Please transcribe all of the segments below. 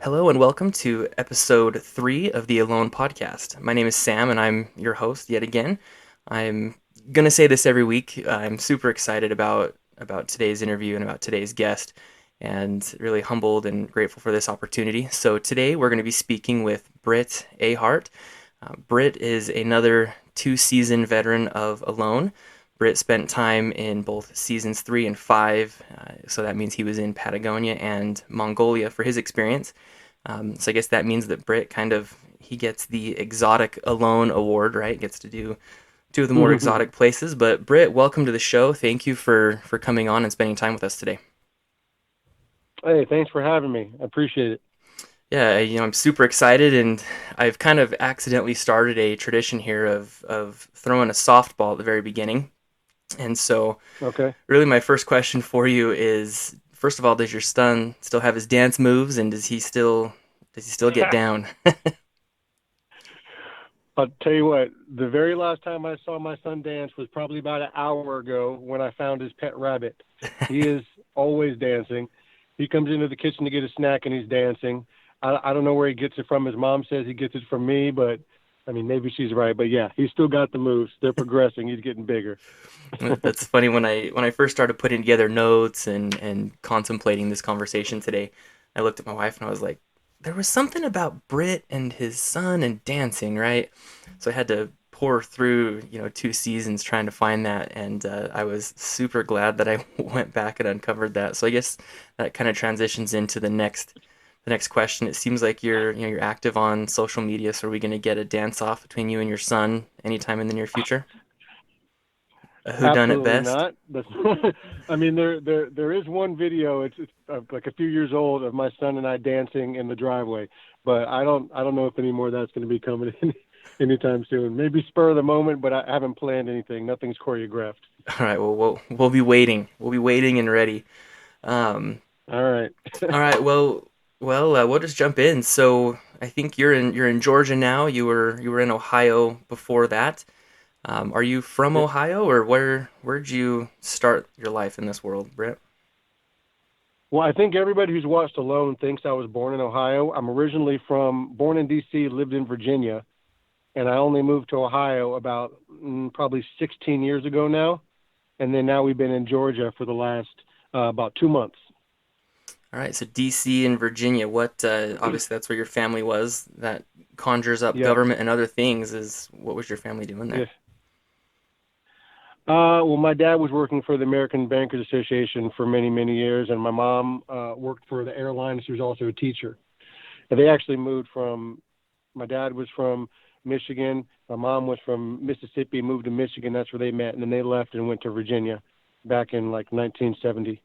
Hello and welcome to episode 3 of the Alone podcast. My name is Sam and I'm your host yet again. I'm going to say this every week. I'm super excited about today's interview and about today's guest and really humbled and grateful for this opportunity. So today we're going to be speaking with Britt Ahart. Britt is another 2-season veteran of Alone. Britt spent time in both seasons 3 and 5, so that means he was in Patagonia and Mongolia for his experience. So I guess that means that Britt he gets the exotic alone award, right? Gets to do two of the more exotic places. But Britt, welcome to the show. Thank you for coming on and spending time with us today. Hey, thanks for having me. I appreciate it. Yeah, I'm super excited, and I've kind of accidentally started a tradition here of throwing a softball at the very beginning. And so, Okay. really, my first question for you is: first of all, does your son still have his dance moves, and does he still get down? I'll tell you what, the very last time I saw my son dance was probably about an hour ago when I found his pet rabbit. He is always dancing. He comes into the kitchen to get a snack and he's dancing. I don't know where he gets it from. His mom says he gets it from me, but I mean, maybe she's right. But yeah, he's still got the moves. They're progressing. He's getting bigger. That's funny. When I first started putting together notes and contemplating this conversation today, I looked at my wife and I was like, there was something about Britt and his son and dancing, right? So I had to pour through 2 seasons trying to find that, and I was super glad that I went back and uncovered that. So I guess that kind of transitions into the next question. It seems like you're active on social media. So are we going to get a dance off between you and your son anytime in the near future? A who done it Absolutely best? not. But I mean, there is one video. It's like a few years old of my son and I dancing in the driveway. But I don't know if any more of that's going to be coming anytime soon. Maybe spur of the moment, but I haven't planned anything. Nothing's choreographed. All right. Well, we'll be waiting. We'll be waiting and ready. Um, All right. all right. Well, we'll just jump in. So I think you're in Georgia now. You were in Ohio before that. Are you from Yep. Ohio, or where'd you start your life in this world, Britt? Well, I think everybody who's watched Alone thinks I was born in Ohio. I'm originally born in D.C., lived in Virginia, and I only moved to Ohio about probably 16 years ago now. And then now we've been in Georgia for the last about 2 months. All right. So DC and Virginia. What? Obviously, that's where your family was. That conjures up Yep. government and other things. Is what was your family doing there? Yes. Well, my dad was working for the American Bankers Association for many, many years, and my mom worked for the airline. She was also a teacher. And they actually moved from. My dad was from Michigan. My mom was from Mississippi. Moved to Michigan. That's where they met, and then they left and went to Virginia, back in like 1970.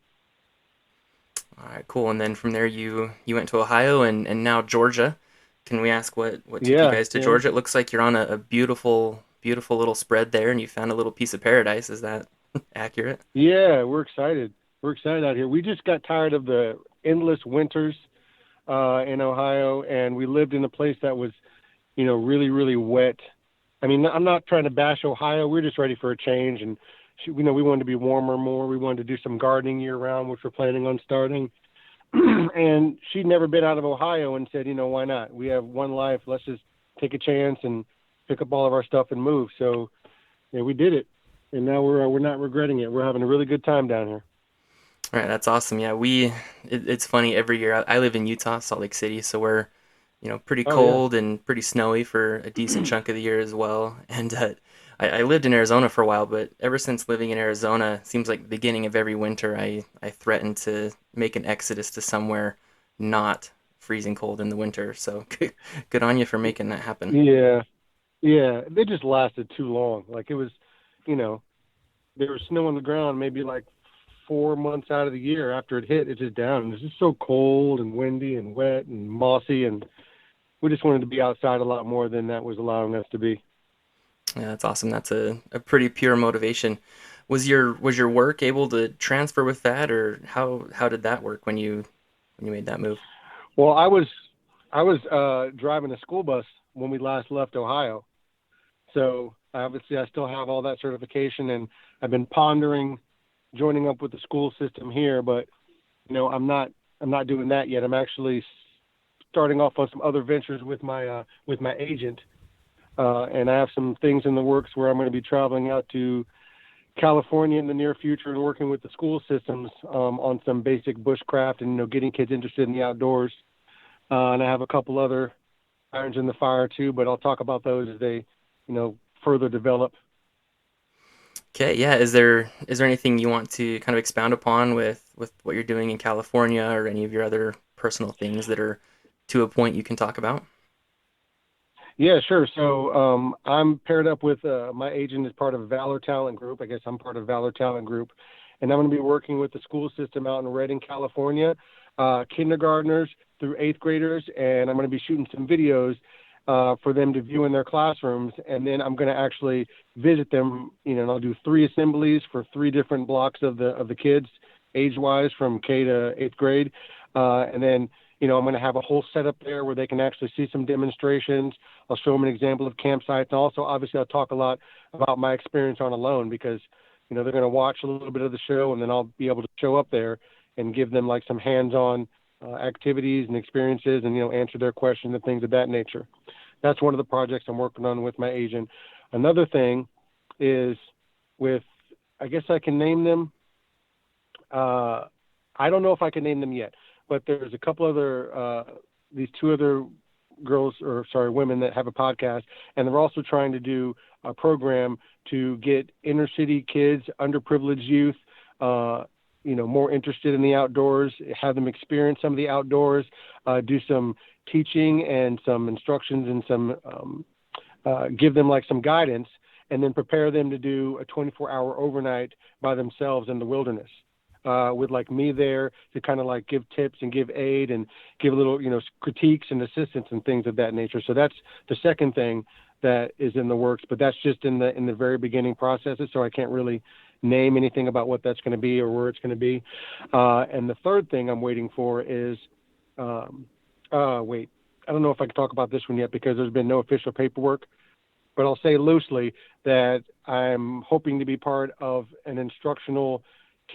All right, cool. And then from there, you went to Ohio and now Georgia. Can we ask what took you Yeah, guys to yeah, Georgia? It looks like you're on a beautiful little spread there, and you found a little piece of paradise. Is that accurate? yeah. We're excited. We're excited out here. We just got tired of the endless winters in Ohio, and we lived in a place that was, really, really wet. I mean, I'm not trying to bash Ohio. We're just ready for a change, and we wanted to be warmer more. We wanted to do some gardening year round, which we're planning on starting. And she'd never been out of Ohio and said, why not? We have one life. Let's just take a chance and pick up all of our stuff and move. So yeah, we did it, and now we're not regretting it. We're having a really good time down here. All right, that's awesome. Yeah, it's funny every year. I live in Utah, Salt Lake City, so we're pretty Oh yeah. cold and pretty snowy for a decent chunk of the year as well. And I lived in Arizona for a while, but ever since living in Arizona, it seems like the beginning of every winter, I threaten to make an exodus to somewhere not freezing cold in the winter. So good on you for making that happen. Yeah, yeah. They just lasted too long. Like it was, you know, there was snow on the ground maybe like 4 months out of the year. After it hit, it's just down. And it's just so cold and windy and wet and mossy, and we just wanted to be outside a lot more than that was allowing us to be. Yeah, that's awesome. That's a pretty pure motivation. Was your work able to transfer with that, or how did that work when you made that move? Well, I was driving a school bus when we last left Ohio, so obviously I still have all that certification, and I've been pondering joining up with the school system here, but I'm not doing that yet. I'm actually starting off on some other ventures with my agent, and I have some things in the works where I'm going to be traveling out to California in the near future and working with the school systems on some basic bushcraft and getting kids interested in the outdoors. And I have a couple other irons in the fire too, but I'll talk about those as they further develop. Okay, yeah. Is there anything you want to kind of expound upon with what you're doing in California or any of your other personal things that are to a point you can talk about? Yeah, sure. So I'm paired up with my agent as part of Valor Talent Group. I guess I'm part of Valor Talent Group, and I'm going to be working with the school system out in Redding, California, kindergartners through eighth graders, and I'm going to be shooting some videos for them to view in their classrooms, and then I'm going to actually visit them. And I'll do 3 assemblies for 3 different blocks of the kids, age-wise, from K to eighth grade, and then. I'm going to have a whole setup there where they can actually see some demonstrations. I'll show them an example of campsites. And also, obviously, I'll talk a lot about my experience on Alone because, they're going to watch a little bit of the show and then I'll be able to show up there and give them like some hands-on activities and experiences and, answer their questions and things of that nature. That's one of the projects I'm working on with my agent. Another thing is with, I guess I can name them. I don't know if I can name them yet, but there's a couple other, these 2 other women that have a podcast, and they're also trying to do a program to get inner city kids, underprivileged youth, more interested in the outdoors, have them experience some of the outdoors, do some teaching and some instructions and some, give them like some guidance, and then prepare them to do a 24-hour overnight by themselves in the wilderness. With like me there to kind of like give tips and give aid and give a little, critiques and assistance and things of that nature. So that's the second thing that is in the works, but that's just in the very beginning processes. So I can't really name anything about what that's going to be or where it's going to be. And the third thing I'm waiting for is, wait, I don't know if I can talk about this one yet because there's been no official paperwork, but I'll say loosely that I'm hoping to be part of an instructional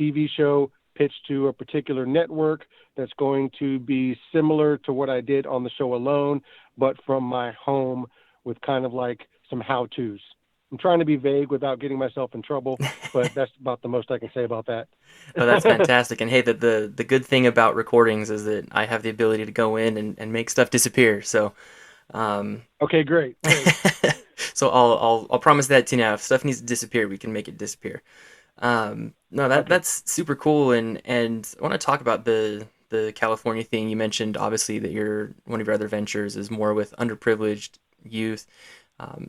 TV show pitched to a particular network that's going to be similar to what I did on the show Alone, but from my home with kind of like some how-tos. I'm trying to be vague without getting myself in trouble, but that's about the most I can say about that. Oh, that's fantastic. And hey, the good thing about recordings is that I have the ability to go in and make stuff disappear. So, um, Okay, great. so I'll promise that to you now. If stuff needs to disappear, we can make it disappear. No, Okay. that's super cool, and I want to talk about the California thing. You mentioned obviously that one of your other ventures is more with underprivileged youth.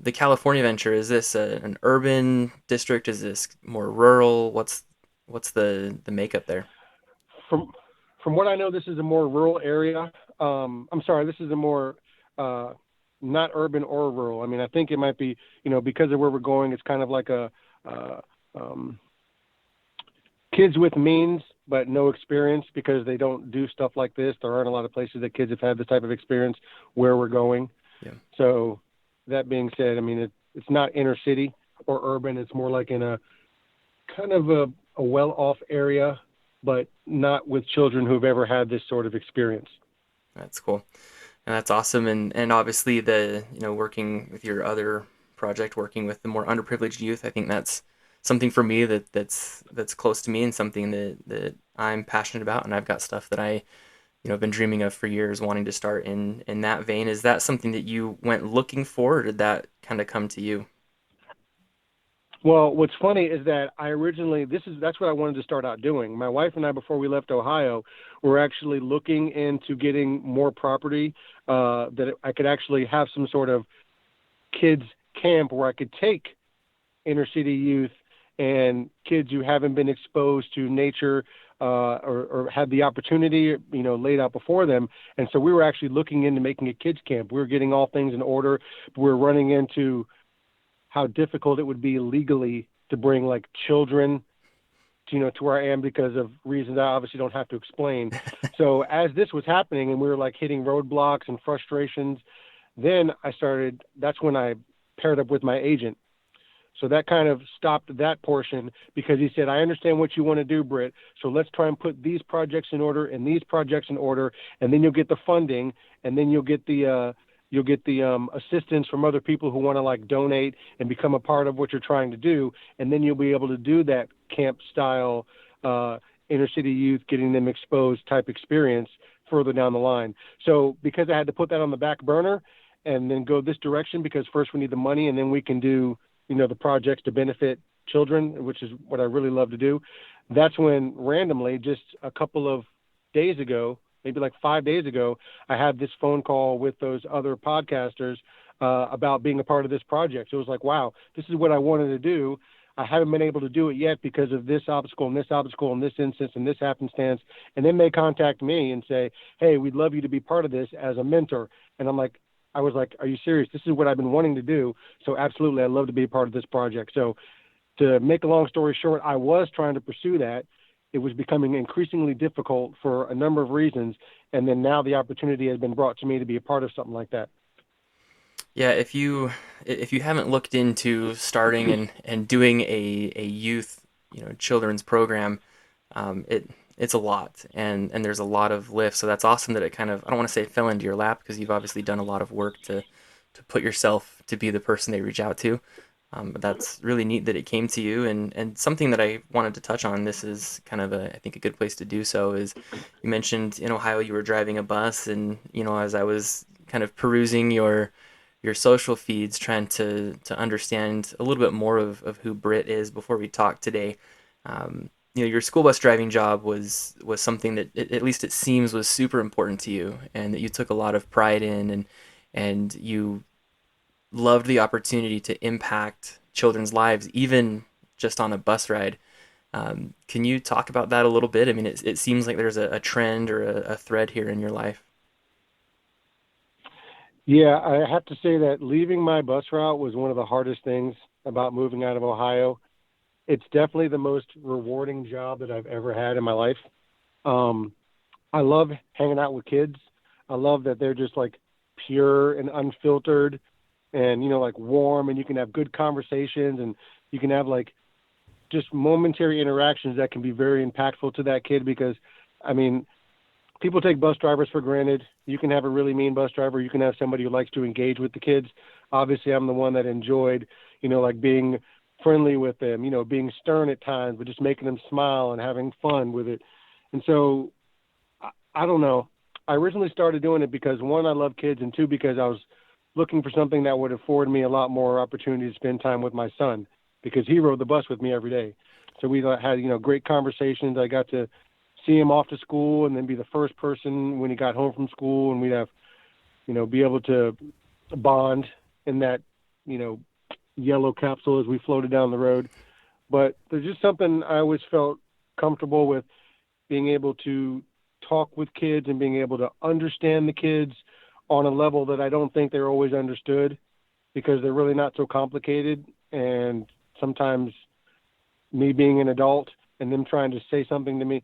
The California venture, is this an urban district? Is this more rural? What's the makeup there? From from what I know, this is a more rural area. I'm sorry, this is a more uh, not urban or rural. I mean, I think it might be, because of where we're going, it's kind of like a uh, um, kids with means but no experience because they don't do stuff like this. There aren't a lot of places that kids have had this type of experience where we're going. Yeah. So that being said, I mean, it's not inner city or urban. It's more like in a kind of a well-off area, but not with children who've ever had this sort of experience. That's cool. And that's awesome. And obviously working with your other project, working with the more underprivileged youth, I think that's something for me that's close to me and something that I'm passionate about. And I've got stuff that I've been dreaming of for years, wanting to start in that vein. Is that something that you went looking for, or did that kind of come to you? Well, what's funny is that I originally that's what I wanted to start out doing. My wife and I, before we left Ohio, were actually looking into getting more property that I could actually have some sort of kids camp where I could take inner city youth and kids who haven't been exposed to nature or had the opportunity, laid out before them. And so we were actually looking into making a kids camp. We were getting all things in order. We were running into how difficult it would be legally to bring like children, to where I am because of reasons I obviously don't have to explain. So as this was happening and we were like hitting roadblocks and frustrations, then that's when I paired up with my agent. So that kind of stopped that portion because he said, I understand what you want to do, Britt. So let's try and put these projects in order and these projects in order, and then you'll get the funding, and then you'll get the assistance from other people who want to like donate and become a part of what you're trying to do, and then you'll be able to do that camp style inner city youth, getting them exposed type experience further down the line. So because I had to put that on the back burner and then go this direction, because first we need the money and then we can do, the projects to benefit children, which is what I really love to do. That's when randomly, just a couple of days ago, maybe like 5 days ago, I had this phone call with those other podcasters about being a part of this project. So it was like, wow, this is what I wanted to do. I haven't been able to do it yet because of this obstacle and this obstacle and this instance and this happenstance. And then they contact me and say, hey, we'd love you to be part of this as a mentor. And I was like, are you serious? This is what I've been wanting to do. So absolutely, I'd love to be a part of this project. So to make a long story short, I was trying to pursue that. It was becoming increasingly difficult for a number of reasons. And then now the opportunity has been brought to me to be a part of something like that. Yeah, if you haven't looked into starting and doing a youth, children's program, it's a lot, and there's a lot of lift. So that's awesome that it kind of, I don't want to say fell into your lap, because you've obviously done a lot of work to put yourself to be the person they reach out to. But that's really neat that it came to you, and something that I wanted to touch on. This is kind of I think a good place to do so. Is you mentioned in Ohio you were driving a bus, and as I was kind of perusing your social feeds, trying to understand a little bit more of who Britt is before we talk today. Your school bus driving job was something that at least it seems was super important to you, and that you took a lot of pride in, and you loved the opportunity to impact children's lives, even just on a bus ride. Can you talk about that a little bit? I mean, it seems like there's a trend or a thread here in your life. Yeah, I have to say that leaving my bus route was one of the hardest things about moving out of Ohio. It's definitely the most rewarding job that I've ever had in my life. Um, I love hanging out with kids. I love that they're just like pure and unfiltered and, like warm, and you can have good conversations and you can have like just momentary interactions that can be very impactful to that kid because, I mean, people take bus drivers for granted. You can have a really mean bus driver. You can have somebody who likes to engage with the kids. Obviously, I'm the one that enjoyed, like being friendly with them, being stern at times, but just making them smile and having fun with it. And so, I don't know. I originally started doing it because one, I love kids, and two, because I was looking for something that would afford me a lot more opportunity to spend time with my son because he rode the bus with me every day. So we had, great conversations. I got to see him off to school and then be the first person when he got home from school, and we'd have, be able to bond in that, yellow capsule as we floated down the road. But there's just something I always felt comfortable with, being able to talk with kids and being able to understand the kids on a level that I don't think they're always understood because they're really not so complicated. And sometimes me being an adult and them trying to say something to me,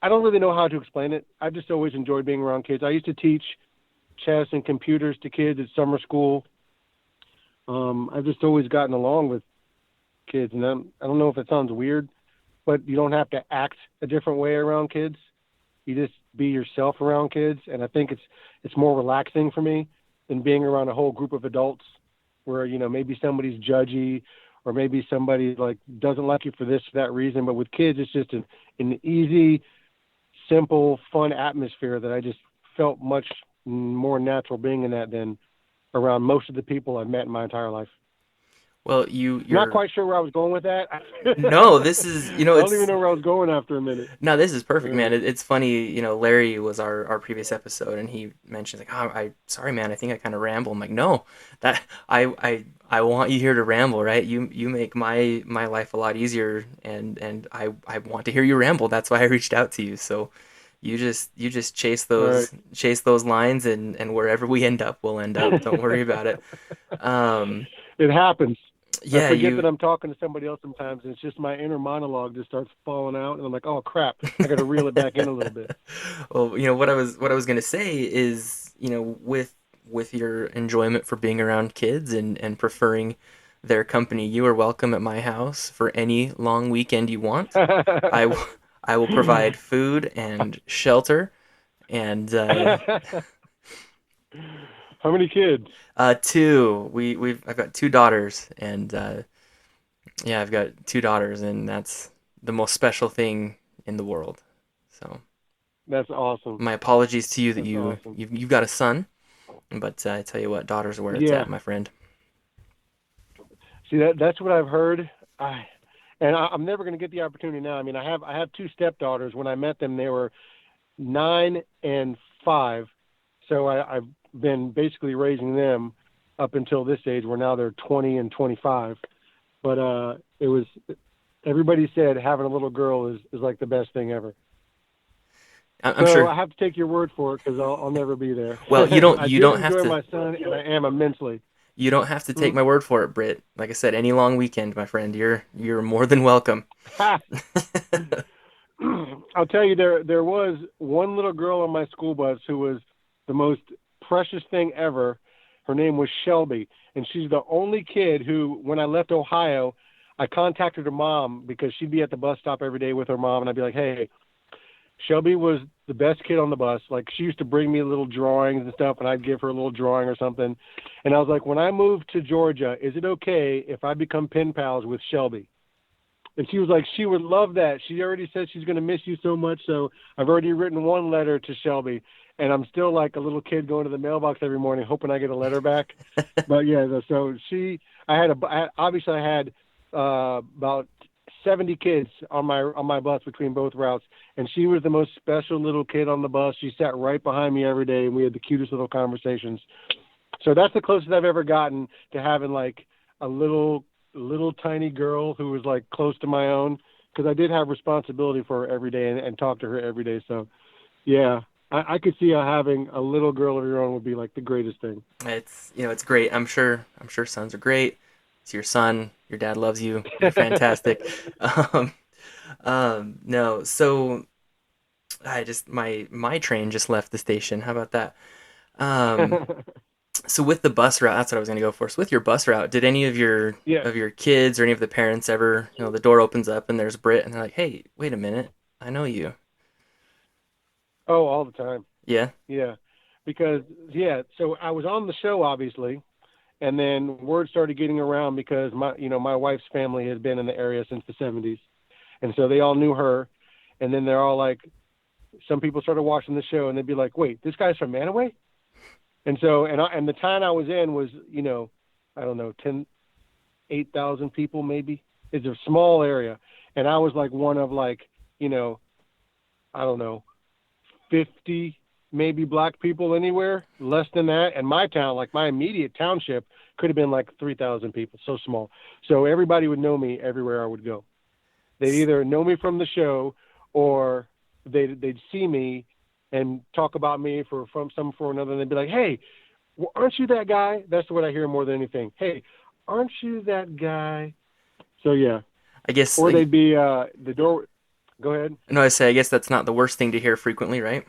I don't really know how to explain it. I've just always enjoyed being around kids. I used to teach chess and computers to kids at summer school. I've just always gotten along with kids, and I don't know if it sounds weird, but you don't have to act a different way around kids. You just be yourself around kids, and I think it's more relaxing for me than being around a whole group of adults where maybe somebody's judgy or maybe somebody like doesn't like you for this or that reason. But with kids, it's just an easy, simple, fun atmosphere that I just felt much more natural being in that than around most of the people I've met in my entire life. Well, Not you're quite sure where I was going with that. no, this is, I don't even it's know where I was going after a minute. no, this is perfect, Yeah. man. It's funny, Larry was our previous episode, and he mentioned like, oh, sorry, man, I think I kind of ramble. I'm like, no, that I want you here to ramble, right? You make my life a lot easier, and I want to hear you ramble. That's why I reached out to you. So you just All right. chase those lines, and wherever we end up, we'll end up. Don't worry about it. Um, It happens. I yeah, forget that you I'm talking to somebody else sometimes, and it's just my inner monologue just starts falling out, and I'm like, oh crap, I got to reel it back in a little bit. well, what I was gonna say is, with your enjoyment for being around kids and preferring their company. You are welcome at my house for any long weekend you want. I, w- I will provide food and shelter and How many kids? two. I've got two daughters and yeah, I've got two daughters and that's the most special thing in the world. So That's awesome. my apologies to you that That's awesome. you've got a son, but I tell you what, daughters are where it's at, Yeah. my friend. See that's what I've heard. I'm never going to get the opportunity now. I mean, I have two stepdaughters. When I met them, they were 9 and 5. So I've been basically raising them up until this age, where now they're 20 and 25. But it was everybody said having a little girl is like the best thing ever. I'm So sure. I have to take your word for it because I'll never be there. Well, I you did don't have enjoy to my son, and I am immensely. you don't have to take Hmm? my word for it, Britt. Like I said, any long weekend, my friend, you're more than welcome. Ha! I'll tell you, there was one little girl on my school bus who was the most precious thing ever. Her name was Shelby, and she's the only kid who, when I left Ohio, I contacted her mom because she'd be at the bus stop every day with her mom, and I'd be like, "Hey, Shelby was the best kid on the bus. Like she used to bring me little drawings and stuff, and I'd give her a little drawing or something." And I was like, "When I move to Georgia, is it okay if I become pen pals with Shelby?" And she was like, she would love that. She already said she's going to miss you so much. So I've already written one letter to Shelby, and I'm still like a little kid going to the mailbox every morning, hoping I get a letter back. But yeah, so obviously I had about 70 kids on my bus between both routes, and she was the most special little kid on the bus. She sat right behind me every day, and we had the cutest little conversations. So that's the closest I've ever gotten to having like a little tiny girl who was like close to my own, because I did have responsibility for her every day and talk to her every day. So yeah, I could see how having a little girl of your own would be like the greatest thing. It's it's great. I'm sure sons are great. It's your son. Your dad loves you. You're fantastic. Um, no, so I just my train just left the station. How about that? Um, so with the bus route, that's what I was gonna go for. So with your bus route, did any Yes. of your kids or any of the parents ever, the door opens up and there's Britt and they're like, "Hey, wait a minute, I know you." Oh, all the time. Yeah. Yeah, because yeah. So I was on the show obviously, and then word started getting around because my wife's family has been in the area since the '70s, and so they all knew her, and then they're all like, some people started watching the show and they'd be like, "Wait, this guy's from Manaway?" And so, and the town I was in was, I don't know, 8,000 people maybe. It's a small area, and I was like one of like, you know, I don't know, 50 maybe black people anywhere, less than that. And my town, like my immediate township, could have been like 3,000 people, so small. So everybody would know me everywhere I would go. They'd either know me from the show, or they'd see me and talk about me for another, and they'd be like, "Hey, well, aren't you that guy?" That's what I hear more than anything. "Hey, aren't you that guy?" So yeah, I guess or they'd be the door. Go ahead. no, I guess that's not the worst thing to hear frequently, right?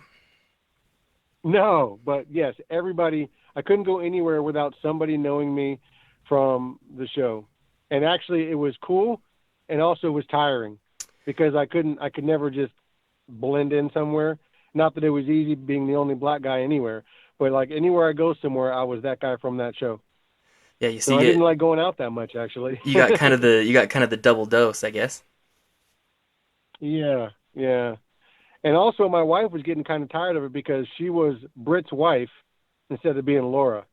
No, but yes, everybody. I couldn't go anywhere without somebody knowing me from the show, and actually, it was cool, and also was tiring, because I could never just blend in somewhere. Not that it was easy being the only black guy anywhere, but like anywhere I go somewhere, I was that guy from that show. Yeah, you So see I didn't it. like going out that much, actually. You got kind of the double dose, I guess. Yeah, yeah. And also, my wife was getting kind of tired of it because she was Britt's wife instead of being Laura.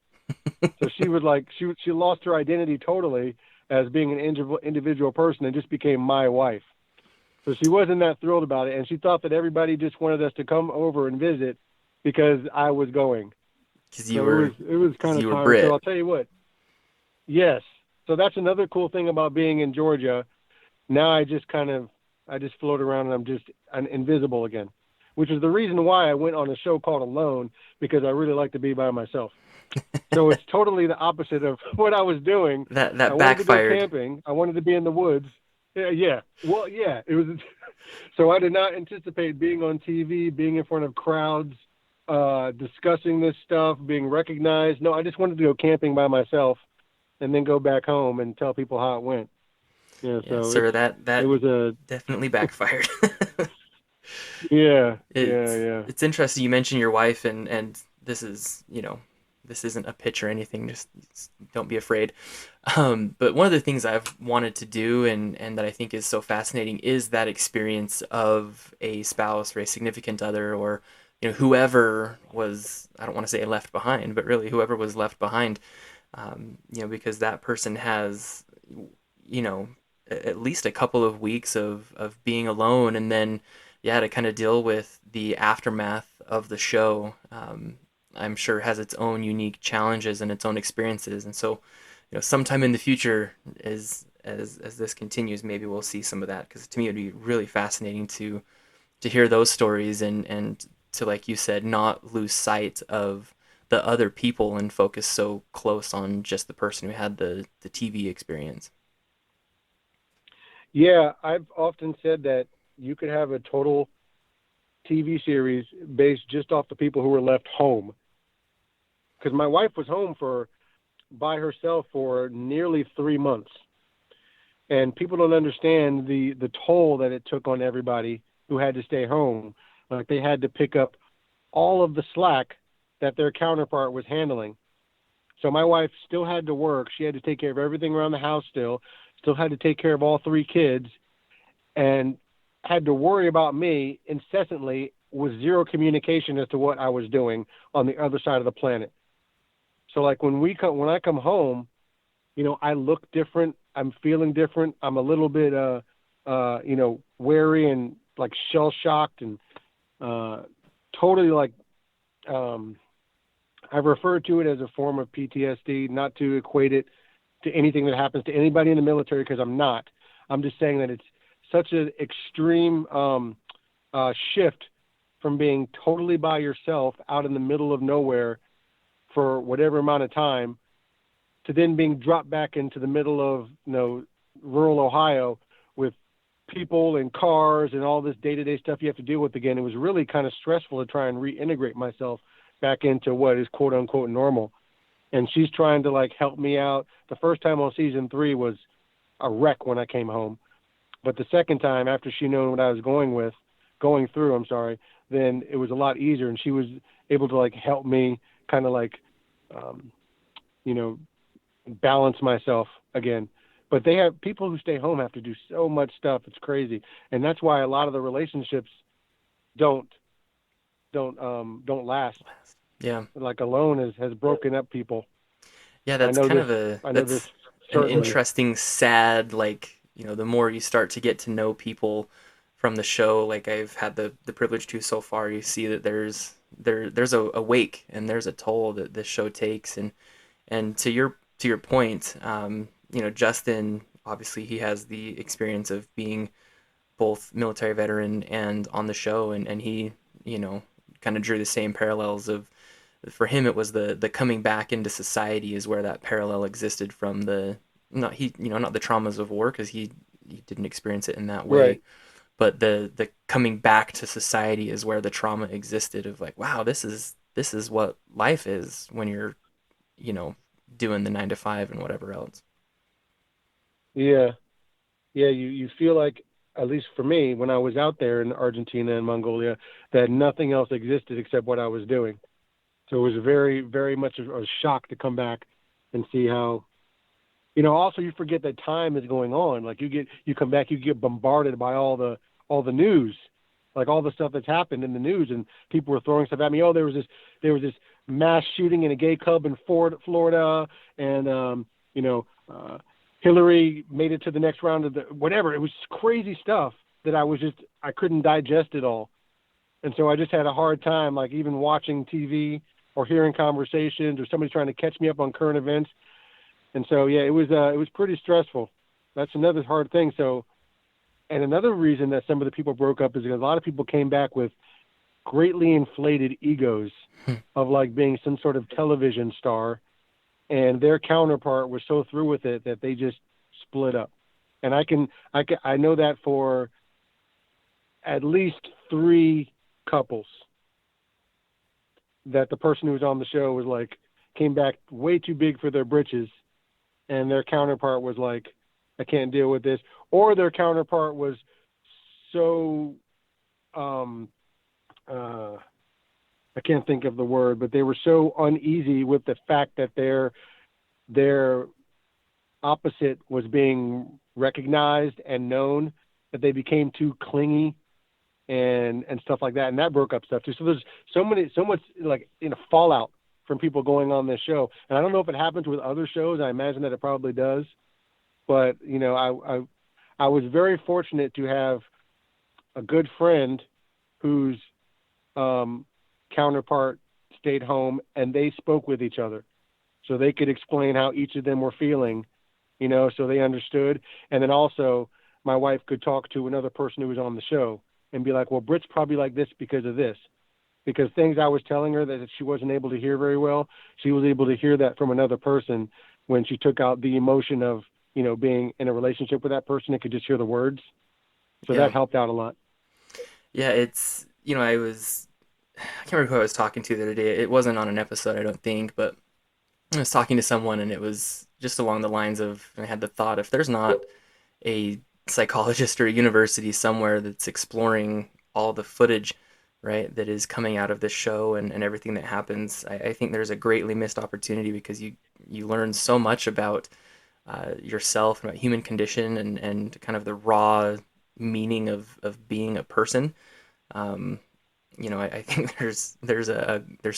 So she was like, she lost her identity totally as being an individual person and just became my wife. So she wasn't that thrilled about it, and she thought that everybody just wanted us to come over and visit because I was going. Because So it was kind of you were tiring. So I'll Brit. tell you what. Yes. So that's another cool thing about being in Georgia. Now I just float around and I'm invisible again, which is the reason why I went on a show called Alone, because I really like to be by myself. So it's totally the opposite of what I was doing. I That wanted to go backfired. camping. I wanted to be in the woods. Yeah, yeah. Well, yeah. It was. So I did not anticipate being on TV, being in front of crowds, discussing this stuff, being recognized. No, I just wanted to go camping by myself, and then go back home and tell people how it went. Yeah, So sir, it that was a definitely backfired. yeah, yeah, it's yeah. it's interesting you mentioned your wife, and this is, this isn't a pitch or anything, just don't be afraid. But one of the things I've wanted to do, and that I think is so fascinating, is that experience of a spouse or a significant other, or whoever was, I don't want to say left behind, but really whoever was left behind, because that person has, you know at least a couple of weeks of being alone, and then, yeah, to kind of deal with the aftermath of the show. I'm sure has its own unique challenges and its own experiences, and so, sometime in the future, as this continues, maybe we'll see some of that, because to me it would be really fascinating to hear those stories, and to, like you said, not lose sight of the other people and focus so close on just the person who had the TV experience. Yeah, I've often said that you could have a total TV series based just off the people who were left home. Because my wife was home for by herself for nearly 3 months, and people don't understand the toll that it took on everybody who had to stay home. Like they had to pick up all of the slack that their counterpart was handling. So my wife still had to work. She had to take care of everything around the house still had to take care of all three kids, and had to worry about me incessantly with zero communication as to what I was doing on the other side of the planet. So like when I come home, I look different. I'm feeling different. I'm a little bit wary and like shell shocked and uh totally like um I refer to it as a form of PTSD, not to equate it to anything that happens to anybody in the military, because I'm not. I'm just saying that it's such an extreme shift from being totally by yourself out in the middle of nowhere for whatever amount of time, to then being dropped back into the middle of rural Ohio with people and cars and all this day-to-day stuff you have to deal with again. It was really kind of stressful to try and reintegrate myself back into what is quote unquote normal. And she's trying to like help me out. The first time on season 3 was a wreck when I came home, but the second time, after she knew what I was going through, I'm sorry, then it was a lot easier, and she was able to like help me kind of like um, you know balance myself again. But they have people who stay home have to do so much stuff. It's crazy, and that's why a lot of the relationships don't don't last. Yeah. Like alone has broken up people. Yeah, I that's know kind this. of a I know this that's an certainly. interesting, sad, like, the more you start to get to know people from the show, like I've had the privilege to so far, you see that there's a wake, and there's a toll that this show takes, and to your point, Justin, obviously he has the experience of being both military veteran and on the show, and he, you know kind of drew the same parallels of, for him it was the coming back into society is where that parallel existed from the, not the traumas of war, because he didn't experience it in that way, Right. but the coming back to society is where the trauma existed, of like, wow, this is what life is when you're, you know doing the 9 to 5 and whatever else. Yeah. Yeah. You feel like, at least for me, when I was out there in Argentina and Mongolia, that nothing else existed except what I was doing. So it was very, very much a shock to come back and see how. Also, you forget that time is going on. Like you come back, you get bombarded by all the news, like all the stuff that's happened in the news, and people were throwing stuff at me. Oh, there was this mass shooting in a gay club in Florida, and Hillary made it to the next round of the whatever. It was crazy stuff that I couldn't digest it all, and so I just had a hard time, like even watching TV or hearing conversations or somebody trying to catch me up on current events. And so, yeah, it was pretty stressful. That's another hard thing. So, and another reason that some of the people broke up is because a lot of people came back with greatly inflated egos of like being some sort of television star, and their counterpart was so through with it that they just split up. And I know that for at least three couples, that the person who was on the show was like came back way too big for their britches, and their counterpart was like, I can't deal with this, or their counterpart was so um uh I can't think of the word, but they were so uneasy with the fact that their opposite was being recognized and known that they became too clingy and stuff like that, and that broke up stuff too. So there's so much like fallout from people going on this show, and I don't know if it happens with other shows. I imagine that it probably does, but I was very fortunate to have a good friend whose um, counterpart stayed home, and they spoke with each other, so they could explain how each of them were feeling, so they understood. And then also, my wife could talk to another person who was on the show and be like, "Well, Britt's probably like this because of this." Because things I was telling her that she wasn't able to hear very well, she was able to hear that from another person when she took out the emotion of, being in a relationship with that person and could just hear the words. So that Yeah. helped out a lot. Yeah, it's, I can't remember who I was talking to the other day. It wasn't on an episode, I don't think, but I was talking to someone and it was just along the lines of, I had the thought, if there's not a psychologist or a university somewhere that's exploring all the footage, right, that is coming out of this show and everything that happens, I think there's a greatly missed opportunity because you learn so much about yourself and about human condition and kind of the raw meaning of being a person. Um, I think there's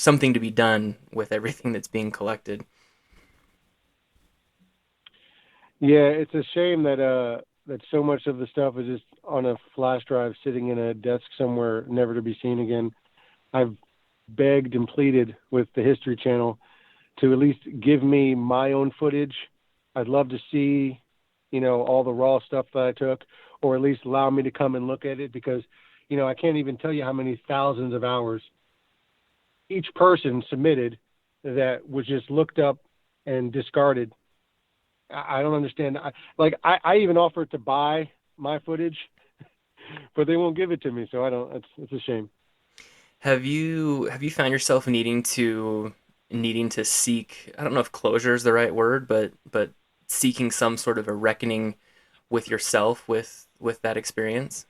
something to be done with everything that's being collected. Yeah, it's a shame that so much of the stuff is just on a flash drive sitting in a desk somewhere, never to be seen again. I've begged and pleaded with the History Channel to at least give me my own footage. I'd love to see, all the raw stuff that I took, or at least allow me to come and look at it because, I can't even tell you how many thousands of hours each person submitted that was just looked up and discarded. I don't understand. I even offered to buy my footage, but they won't give it to me. So I don't. It's a shame. Have you found yourself needing to seek, I don't know if closure is the right word, but seeking some sort of a reckoning with yourself with that experience?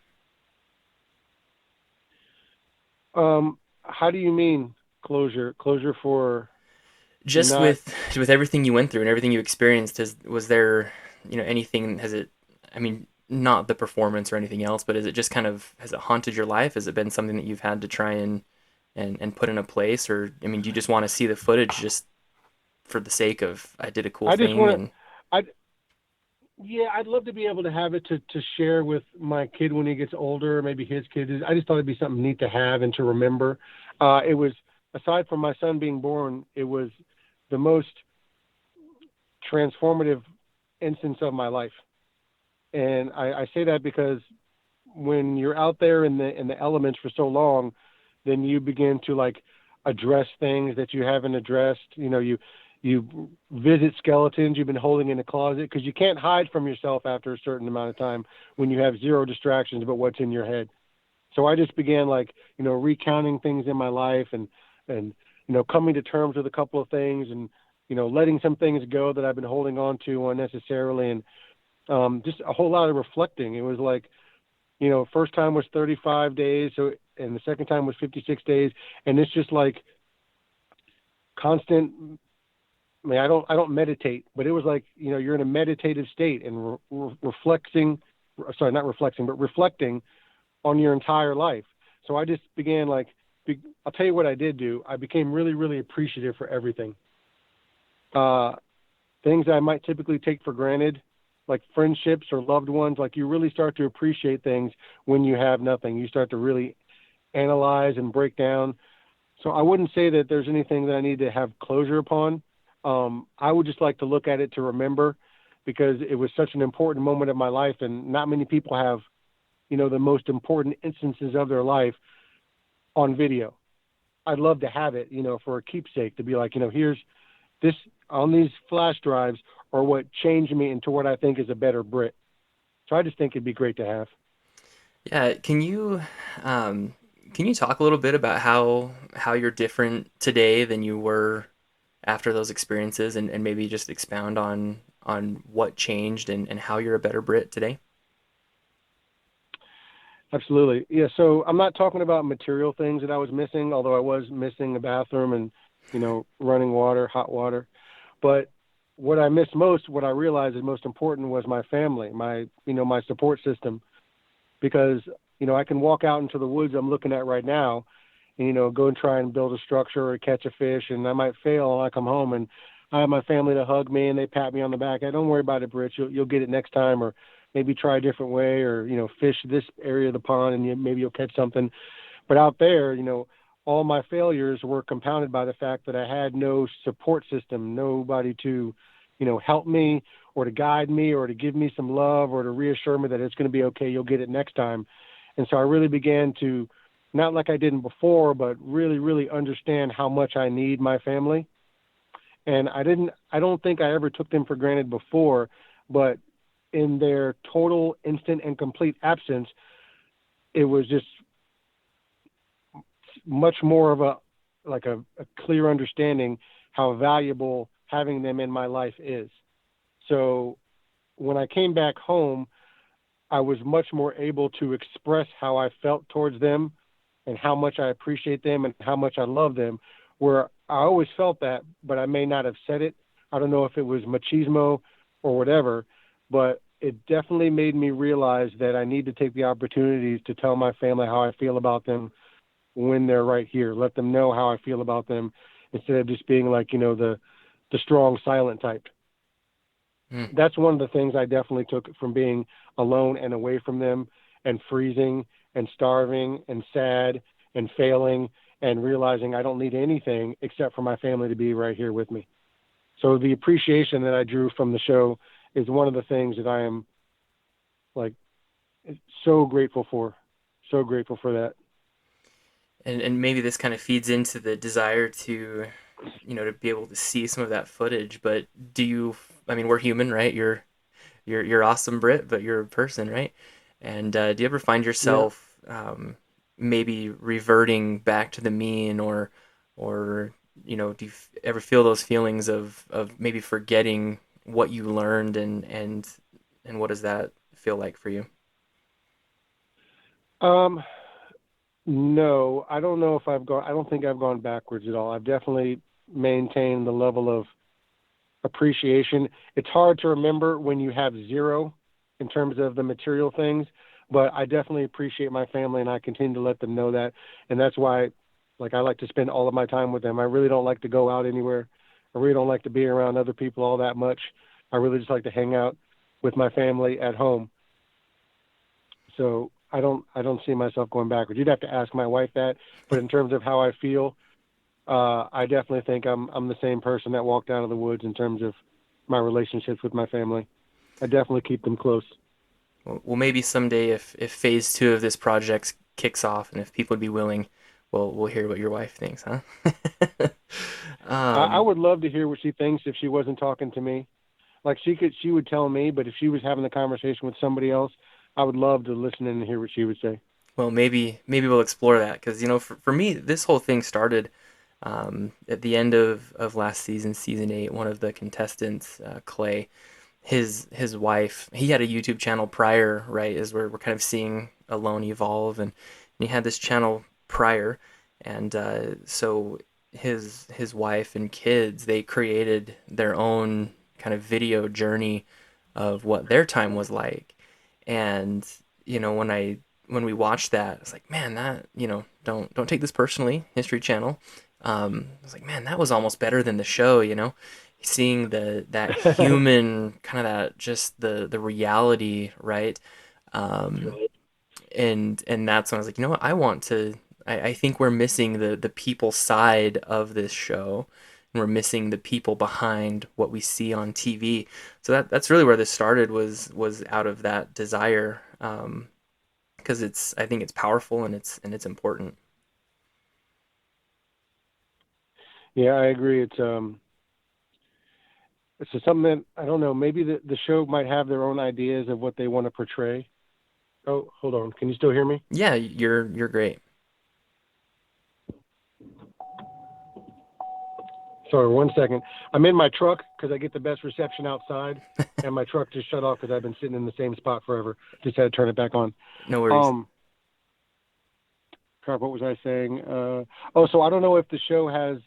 How do you mean closure? Closure for Just not. with everything you went through and everything you experienced, was there, anything, has it, I mean, not the performance or anything else, but is it just kind of, has it haunted your life? Has it been something that you've had to try and put in a place? Or, I mean, do you just want to see the footage just for the sake of, I did a cool I just thing? want to. And I Yeah, I'd love to be able to have it to share with my kid when he gets older, maybe his kid. I just thought it'd be something neat to have and to remember. It was, aside from my son being born, it was the most transformative instance of my life. And I say that because when you're out there in the elements for so long, then you begin to like address things that you haven't addressed. You visit skeletons you've been holding in a closet because you can't hide from yourself after a certain amount of time when you have zero distractions but what's in your head. So I just began like recounting things in my life and coming to terms with a couple of things and letting some things go that I've been holding on to unnecessarily and just a whole lot of reflecting. It was like first time was 35 days, so and the second time was 56 days, and it's just like constant. I mean, I don't meditate, but it was like you're in a meditative state and reflecting, sorry, not reflecting, but reflecting on your entire life. So I just began like, I'll tell you what I did do. I became really, really appreciative for everything. Uh, Things I might typically take for granted, like friendships or loved ones, like you really start to appreciate things when you have nothing. You start to really analyze and break down. So I wouldn't say that there's anything that I need to have closure upon. I would just like to look at it to remember because it was such an important moment of my life, and not many people have, the most important instances of their life on video. I'd love to have it, for a keepsake to be like, here's this on these flash drives or what changed me into what I think is a better Brit. So I just think it'd be great to have. yeah, um, can you talk a little bit about how you're different today than you were after those experiences, and maybe just expound on what changed and how you're a better Brit today? Absolutely. Yeah. So I'm not talking about material things that I was missing, although I was missing a bathroom and, running water, hot water. But what I missed most, what I realized is most important was my family, my support system, because, I can walk out into the woods I'm looking at right now and, go and try and build a structure or catch a fish, and I might fail and I come home and I have my family to hug me and they pat me on the back. Hey, don't worry about it, Britt. You'll get it next time, or maybe try a different way, or, fish this area of the pond and maybe you'll catch something. But out there, all my failures were compounded by the fact that I had no support system, nobody to, help me or to guide me or to give me some love or to reassure me that it's going to be okay. You'll get it next time. And so I really began to, not like I didn't before, but really, really understand how much I need my family. And I don't think I ever took them for granted before, but in their total, instant, and complete absence, it was just much more of a clear understanding how valuable having them in my life is. So when I came back home, I was much more able to express how I felt towards them and how much I appreciate them and how much I love them, where I always felt that, but I may not have said it. I don't know if it was machismo or whatever, but it definitely made me realize that I need to take the opportunities to tell my family how I feel about them when they're right here. Let them know how I feel about them instead of just being like, the strong silent type. Hmm. That's one of the things I definitely took from being alone and away from them and freezing and starving and sad and failing and realizing I don't need anything except for my family to be right here with me. So the appreciation that I drew from the show is one of the things that I am like so grateful for. So grateful for that. And maybe this kind of feeds into the desire to, to be able to see some of that footage. But do you? I mean, we're human, right? You're awesome, Brit, but you're a person, right? And do you ever find Yeah. yourself maybe reverting back to the mean, or do you ever feel those feelings of maybe forgetting what you learned, and what does that feel like for you? Um, no, I don't know if I don't think I've gone backwards at all. I've definitely maintained the level of appreciation. It's hard to remember when you have zero in terms of the material things, but I definitely appreciate my family and I continue to let them know that. And that's why, like, I like to spend all of my time with them. I really don't like to go out anywhere. I really don't like to be around other people all that much. I really just like to hang out with my family at home. So I don't see myself going backwards. You'd have to ask my wife that, but in terms of how I feel, I definitely think I'm the same person that walked out of the woods in terms of my relationships with my family. I definitely keep them close. Well, maybe someday, if phase two of this project kicks off, and if people would be willing, we'll hear what your wife thinks, huh? I um, would love to hear what she thinks if she wasn't talking to me. Like she would tell me, but if she was having the conversation with somebody else, I would love to listen in and hear what she would say. well, maybe we'll explore that, because for me, this whole thing started at the end of last season, season 8. One of the contestants, Clay, his wife, he had a YouTube channel prior, right? As we're kind of seeing Alone evolve, and he had this channel prior, and so his wife and kids, they created their own kind of video journey of what their time was like. And when we watched that, it's like, man, that, don't take this personally, History Channel. I was like, man, that was almost better than the show, seeing that human kind of, that just the reality, right? Um, and that's when I was like, what, I want to. I think we're missing the people side of this show, and we're missing the people behind what we see on TV. So that's really where this started, was out of that desire, because I think it's powerful, and it's important. Yeah, I agree. It's just something that I don't know. Maybe the show might have their own ideas of what they want to portray. Oh, hold on. Can you still hear me? Yeah, you're great. Sorry, 1 second. I'm in my truck because I get the best reception outside, and my truck just shut off because I've been sitting in the same spot forever. Just had to turn it back on. No worries. Um, Crap, what was I saying? Oh, so I don't know if the show has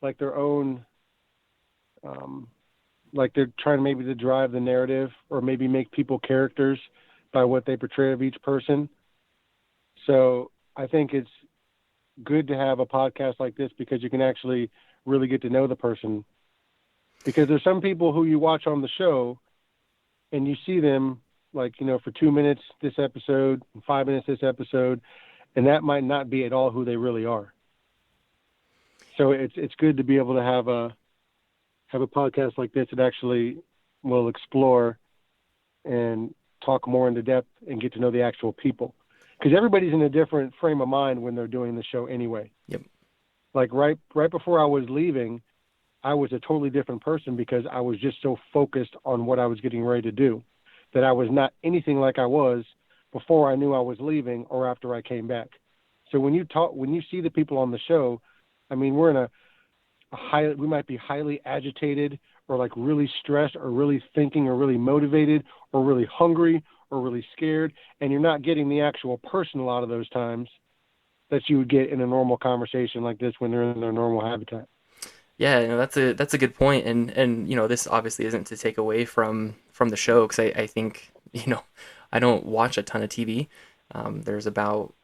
like their own, um, like they're trying maybe to drive the narrative or maybe make people characters by what they portray of each person. So I think it's good to have a podcast like this because you can actually really get to know the person. Because there's some people who you watch on the show and you see them like, for 2 minutes this episode, 5 minutes this episode, and that might not be at all who they really are. So it's good to be able to have a podcast like this that actually will explore and talk more into depth and get to know the actual people. Because everybody's in a different frame of mind when they're doing the show anyway. Yep. Like right before I was leaving, I was a totally different person because I was just so focused on what I was getting ready to do that I was not anything like I was before I knew I was leaving or after I came back. So when you see the people on the show, I mean, we're in we might be highly agitated or like really stressed or really thinking or really motivated or really hungry or really scared. And you're not getting the actual person a lot of those times that you would get in a normal conversation like this when they're in their normal habitat. Yeah, that's a good point, and this obviously isn't to take away from the show because I think I don't watch a ton of TV. There's about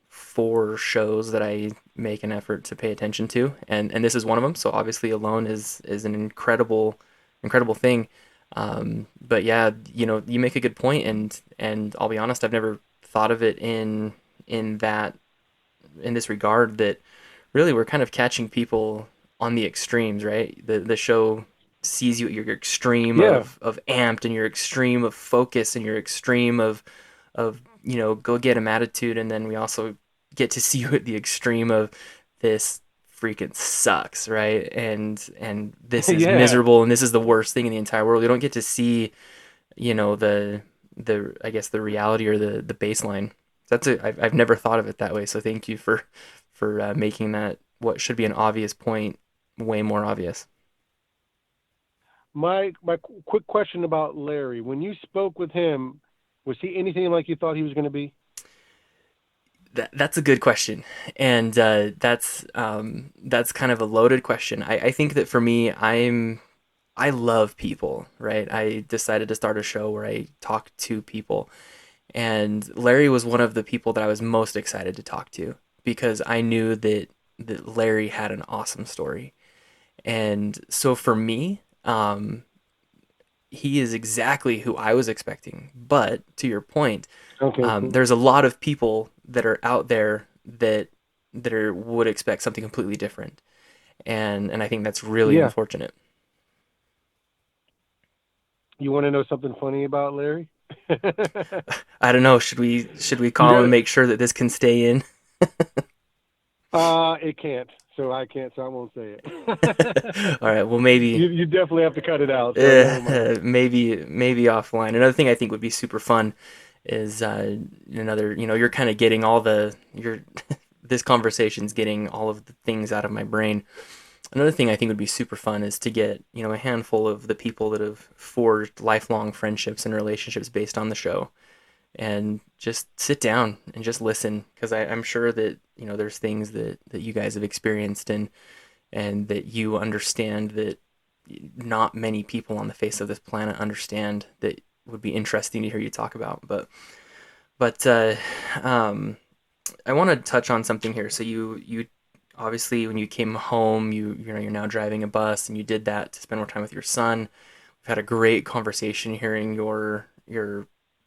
four shows that I make an effort to pay attention to, and this is one of them. So obviously, Alone is an incredible thing. But yeah, you make a good point, and I'll be honest, I've never thought of it in that in this regard that really we're kind of catching people on the extremes, right? The show sees you at your extreme Yeah. of amped and your extreme of focus and your extreme of go get 'em attitude, and then we also get to see you at the extreme of this freaking sucks, right? And this is Yeah. miserable and this is the worst thing in the entire world. You don't get to see, the I guess the reality or the baseline. I've never thought of it that way. So thank you for making that what should be an obvious point way more obvious. My quick question about Larry: when you spoke with him, was he anything like you thought he was going to be? That's a good question, and that's kind of a loaded question. I think that for me, I love people, right? I decided to start a show where I talk to people, and Larry was one of the people that I was most excited to talk to because I knew that Larry had an awesome story, and so for me, he is exactly who I was expecting. But to your point, Okay, cool. there's a lot of people that are out there that would expect something completely different, and I think that's really Yeah. unfortunate. You want to know something funny about Larry? I don't know. Should we You call him got and make sure that this can stay in? it can't. So I can't. So I won't say it. All right. Well, maybe You definitely have to cut it out. So never mind. maybe offline. Another thing I think would be super fun is another. You're kind of getting all the your this conversation's getting all of the things out of my brain. Another thing I think would be super fun is to get a handful of the people that have forged lifelong friendships and relationships based on the show, and just sit down and just listen because I'm sure that there's things that you guys have experienced and that you understand that not many people on the face of this planet understand that would be interesting to hear you talk about. But um, I want to touch on something here. So you obviously when you came home, you're now driving a bus and you did that to spend more time with your son. We've had a great conversation hearing your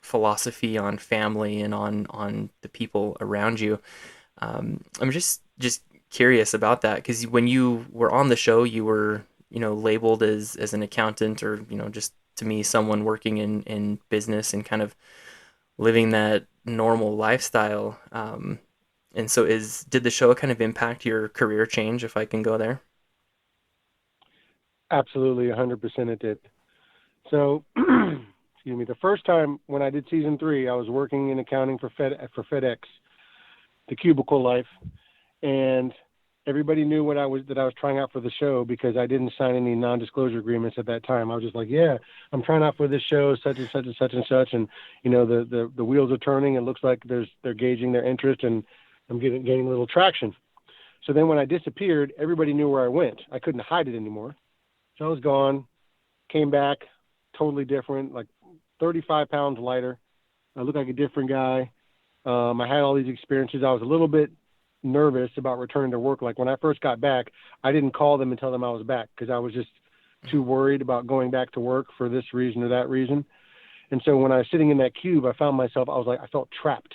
philosophy on family and on the people around you. I'm just curious about that because when you were on the show, you were labeled as an accountant or just to me someone working in business and kind of living that normal lifestyle. And so did the show kind of impact your career change, if I can go there? Absolutely, 100% it did. So, excuse me. The first time when I did season 3, I was working in accounting for FedEx, the cubicle life, and Everybody knew that I was trying out for the show because I didn't sign any non-disclosure agreements at that time. I was just like, yeah, I'm trying out for this show, such and such and such and such, and the wheels are turning. It looks like they're gauging their interest, and I'm gaining a little traction. So then when I disappeared, everybody knew where I went. I couldn't hide it anymore. So I was gone, came back, totally different, like 35 pounds lighter. I looked like a different guy. I had all these experiences. I was a little bit nervous about returning to work. Like when I first got back, I didn't call them and tell them I was back because I was just too worried about going back to work for this reason or that reason. And so when I was sitting in that cube, I found myself, I felt trapped.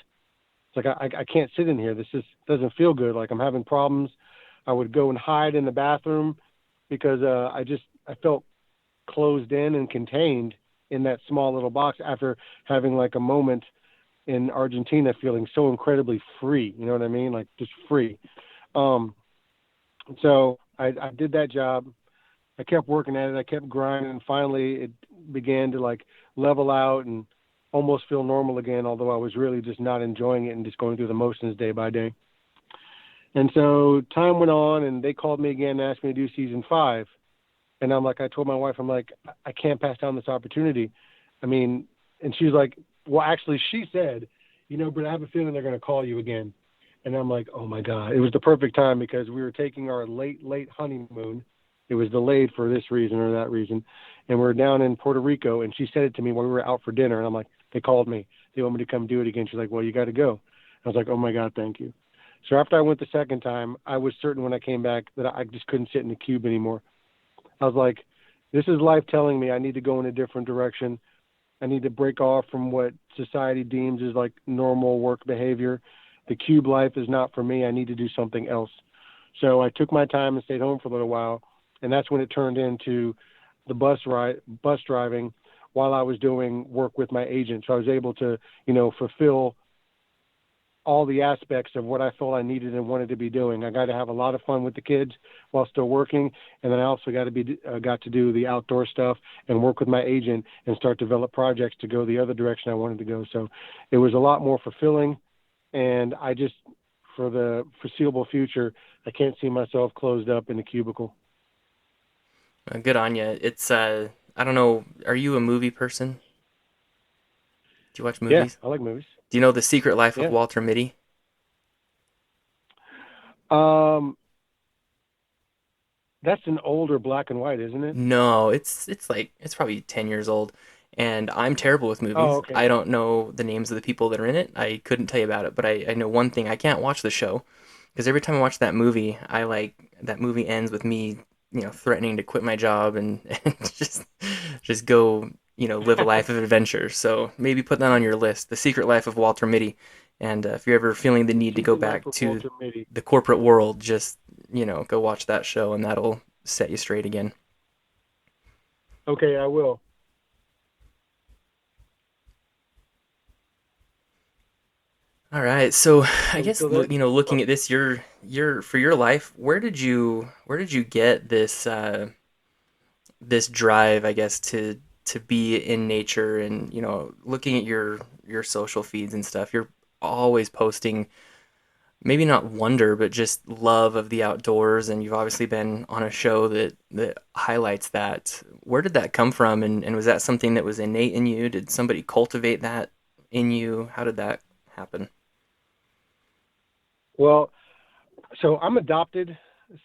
It's like, I can't sit in here. This just doesn't feel good. Like I'm having problems. I would go and hide in the bathroom because I felt closed in and contained in that small little box after having like a moment in Argentina feeling so incredibly free. You know what I mean? Like just free. So I did that job. I kept working at it. I kept grinding, and finally it began to like level out and almost feel normal again, although I was really just not enjoying it and just going through the motions day by day. And so time went on, and they called me again and asked me to do season 5. And I told my wife, I'm like, I can't pass down this opportunity. I mean, and she's like, well, actually, she said, Britt, I have a feeling they're going to call you again. And I'm like, oh my God. It was the perfect time because we were taking our late honeymoon. It was delayed for this reason or that reason. And we're down in Puerto Rico, and she said it to me when we were out for dinner. And I'm like, they called me. They want me to come do it again. She's like, well, you got to go. I was like, oh my God, thank you. So after I went the second time, I was certain when I came back that I just couldn't sit in the cube anymore. I was like, this is life telling me I need to go in a different direction. I need to break off from what society deems as like normal work behavior. The cube life is not for me. I need to do something else. So I took my time and stayed home for a little while. And that's when it turned into the bus driving while I was doing work with my agent. So I was able to, fulfill all the aspects of what I felt I needed and wanted to be doing. I got to have a lot of fun with the kids while still working, and then I also got to do the outdoor stuff and work with my agent and start develop projects to go the other direction I wanted to go. So it was a lot more fulfilling, and I just, for the foreseeable future, I can't see myself closed up in a cubicle. Good on you. It's I don't know. Are you a movie person? Do you watch Yeah, movies? I like movies. Do you know The Secret Life of Yeah. Walter Mitty? Um, that's an older black and white, isn't it? No, it's probably 10 years old, and I'm terrible with Oh, movies. okay. I don't know the names of the people that are in it. I couldn't tell you about it, but I know one thing. I can't watch the show because every time I watch that movie, that movie ends with me, threatening to quit my job and, and just go, live a life of adventure. So maybe put that on your list, The Secret Life of Walter Mitty. And if you're ever feeling the need to go Secret Life back of to Walter Mitty. the corporate world, just, go watch that show and that'll set you straight again. Okay, I will. All right. So I Are you guess still there? looking Oh, at this, your for your life, where did you get this drive, I guess, to be in nature and looking at your social feeds and stuff. You're always posting maybe not wonder, but just love of the outdoors, and you've obviously been on a show that highlights that. Where did that come from, and was that something that was innate in you? Did somebody cultivate that in you? How did that happen? well, so I'm adopted.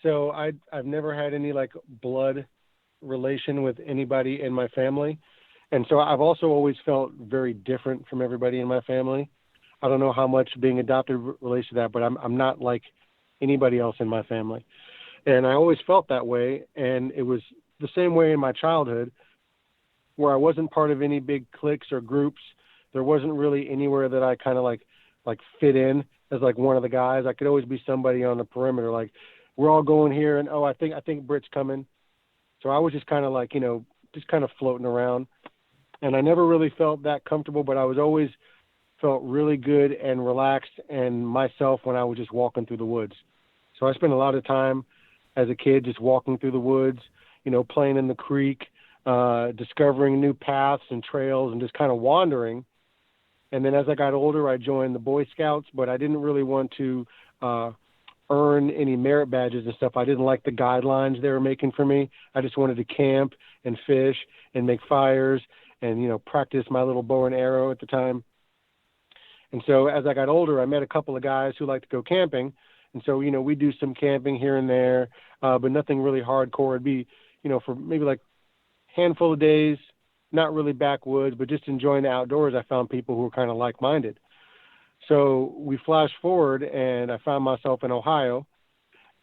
So I've never had any like blood relation with anybody in my family. And so I've also always felt very different from everybody in my family. I don't know how much being adopted relates to that, but I'm not like anybody else in my family. And I always felt that way. And it was the same way in my childhood where I wasn't part of any big cliques or groups. There wasn't really anywhere that I kind of like fit in as like one of the guys. I could always be somebody on the perimeter. Like we're all going here, and oh, I think Britt's coming. So I was just kind of like just kind of floating around, and I never really felt that comfortable. But I was always felt really good and relaxed and myself when I was just walking through the woods. So I spent a lot of time as a kid just walking through the woods, playing in the creek, discovering new paths and trails and just kind of wandering. And then as I got older, I joined the Boy Scouts, but I didn't really want to earn any merit badges and stuff. I didn't like the guidelines they were making for me. I just wanted to camp and fish and make fires and, practice my little bow and arrow at the time. And so as I got older, I met a couple of guys who like to go camping. And so, we do some camping here and there, but nothing really hardcore. It'd be, for maybe like a handful of days, not really backwoods, but just enjoying the outdoors. I found people who were kind of like-minded. So we flash forward, and I found myself in Ohio,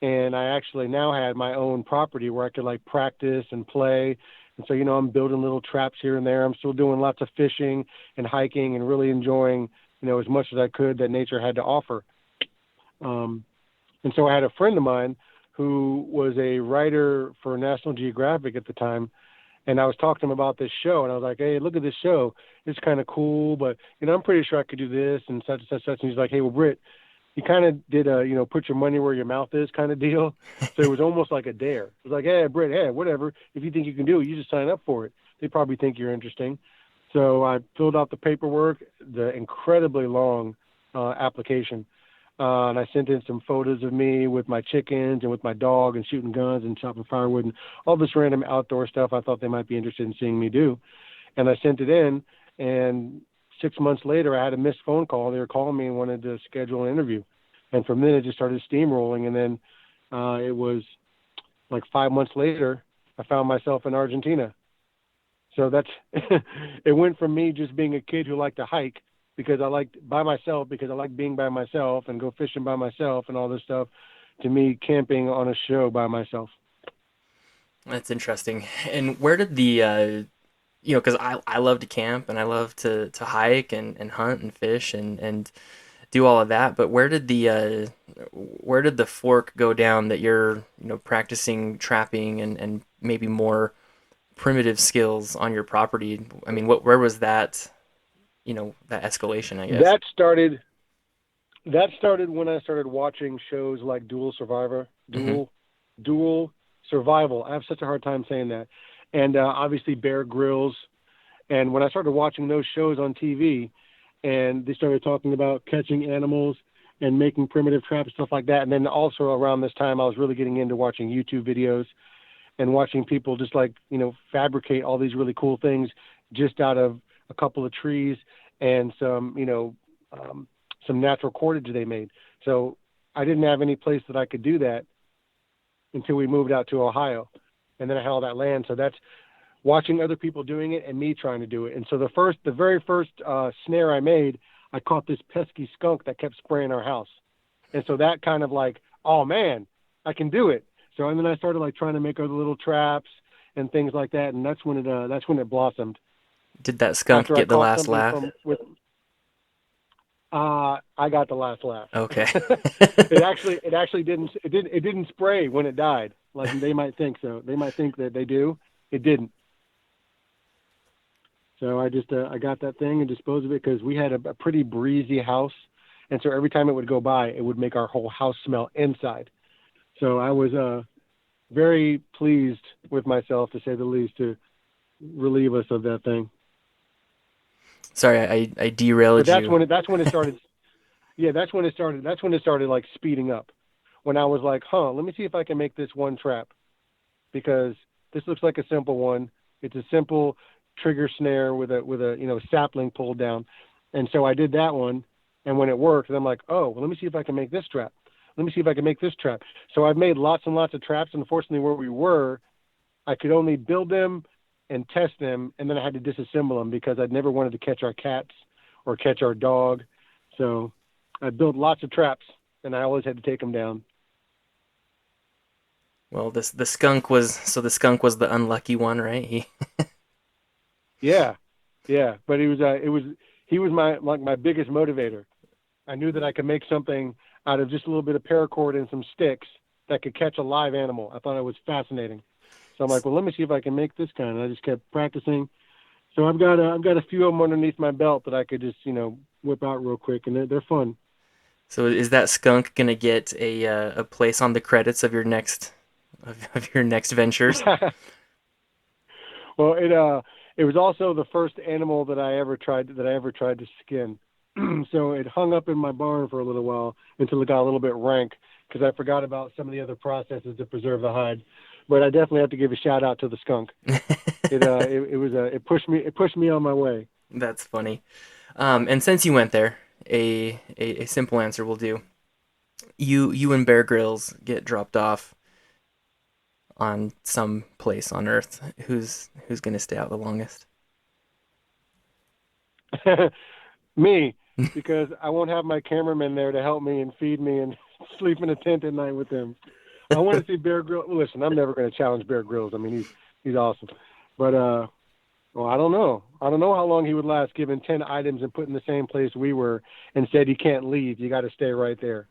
and I actually now had my own property where I could like practice and play. And so, I'm building little traps here and there. I'm still doing lots of fishing and hiking and really enjoying, as much as I could that nature had to offer. And so I had a friend of mine who was a writer for National Geographic at the time. And I was talking to him about this show, and I was like, hey, look at this show. It's kind of cool, but, I'm pretty sure I could do this and such and such, such. And he's like, hey, well, Britt, you kind of did a, put your money where your mouth is kind of deal. So it was almost like a dare. It was like, hey, Britt, hey, whatever. If you think you can do it, you just sign up for it. They probably think you're interesting. So I filled out the paperwork, the incredibly long application. And I sent in some photos of me with my chickens and with my dog and shooting guns and chopping firewood and all this random outdoor stuff I thought they might be interested in seeing me do. And I sent it in, and 6 months later, I had a missed phone call. They were calling me and wanted to schedule an interview. And from then, it just started steamrolling. And then it was like 5 months later, I found myself in Argentina. So that's it went from me just being a kid who liked to hike because I liked by myself, because I like being by myself and go fishing by myself and all this stuff, to me camping on a show by myself. That's interesting. And where did the because I love to camp and I love to hike and hunt and fish and do all of that. But where did the fork go down that you're practicing trapping and maybe more primitive skills on your property? I mean, where was that that escalation, I guess? That started when I started watching shows like Hmm. Dual Survival. I have such a hard time saying that. And obviously Bear Grylls. And when I started watching those shows on TV, and they started talking about catching animals and making primitive traps, stuff like that. And then also around this time, I was really getting into watching YouTube videos and watching people just like, fabricate all these really cool things just out of a couple of trees and some natural cordage they made. So I didn't have any place that I could do that until we moved out to Ohio. And then I had all that land. So that's watching other people doing it and me trying to do it. And so the very first snare I made, I caught this pesky skunk that kept spraying our house. And so that kind of like, oh man, I can do it. So, and then I started like trying to make other little traps and things like that. And that's when it blossomed. Did that skunk After I get the caught last something laugh? from with, I got the last laugh. Okay. It didn't spray when it died. Like they might think so. They might think that they do. It didn't. So I got that thing and disposed of it because we had a pretty breezy house. And so every time it would go by, it would make our whole house smell inside. So I was very pleased with myself, to say the least, to relieve us of that thing. Sorry, I But derailed you. that's when it started. Yeah, that's when it started. That's when it started like speeding up. When I was like, let me see if I can make this one trap, because this looks like a simple one. It's a simple trigger snare with a sapling pulled down. And so I did that one, and when it worked, I'm like, oh, well, let me see if I can make this trap. Let me see if I can make this trap. So I've made lots and lots of traps. Unfortunately, where we were, I could only build them and test them, and then I had to disassemble them because I'd never wanted to catch our cats or catch our dog. So I built lots of traps, and I always had to take them down. Well, the skunk was the unlucky one, right? Yeah, yeah. But he was my biggest motivator. I knew that I could make something out of just a little bit of paracord and some sticks that could catch a live animal. I thought it was fascinating. So I'm like, well, let me see if I can make this kind. And I just kept practicing. So I've got a few of them underneath my belt that I could just whip out real quick, and they're fun. So is that skunk gonna get a place on the credits of your next ventures? Well, it was also the first animal that I ever tried to skin. So it hung up in my barn for a little while until it got a little bit rank because I forgot about some of the other processes to preserve the hide. But I definitely have to give a shout out to the skunk. It pushed me on my way. That's funny. And since you went there, a simple answer will do. You and Bear Grylls get dropped off on some place on Earth. Who's gonna stay out the longest? Me, because I won't have my cameraman there to help me and feed me and sleep in a tent at night with them. I want to see Bear Grylls. Listen, I'm never going to challenge Bear Grylls. I mean, he's awesome, but well, I don't know. I don't know how long he would last, given 10 items and put in the same place we were, and said you can't leave. You got to stay right there.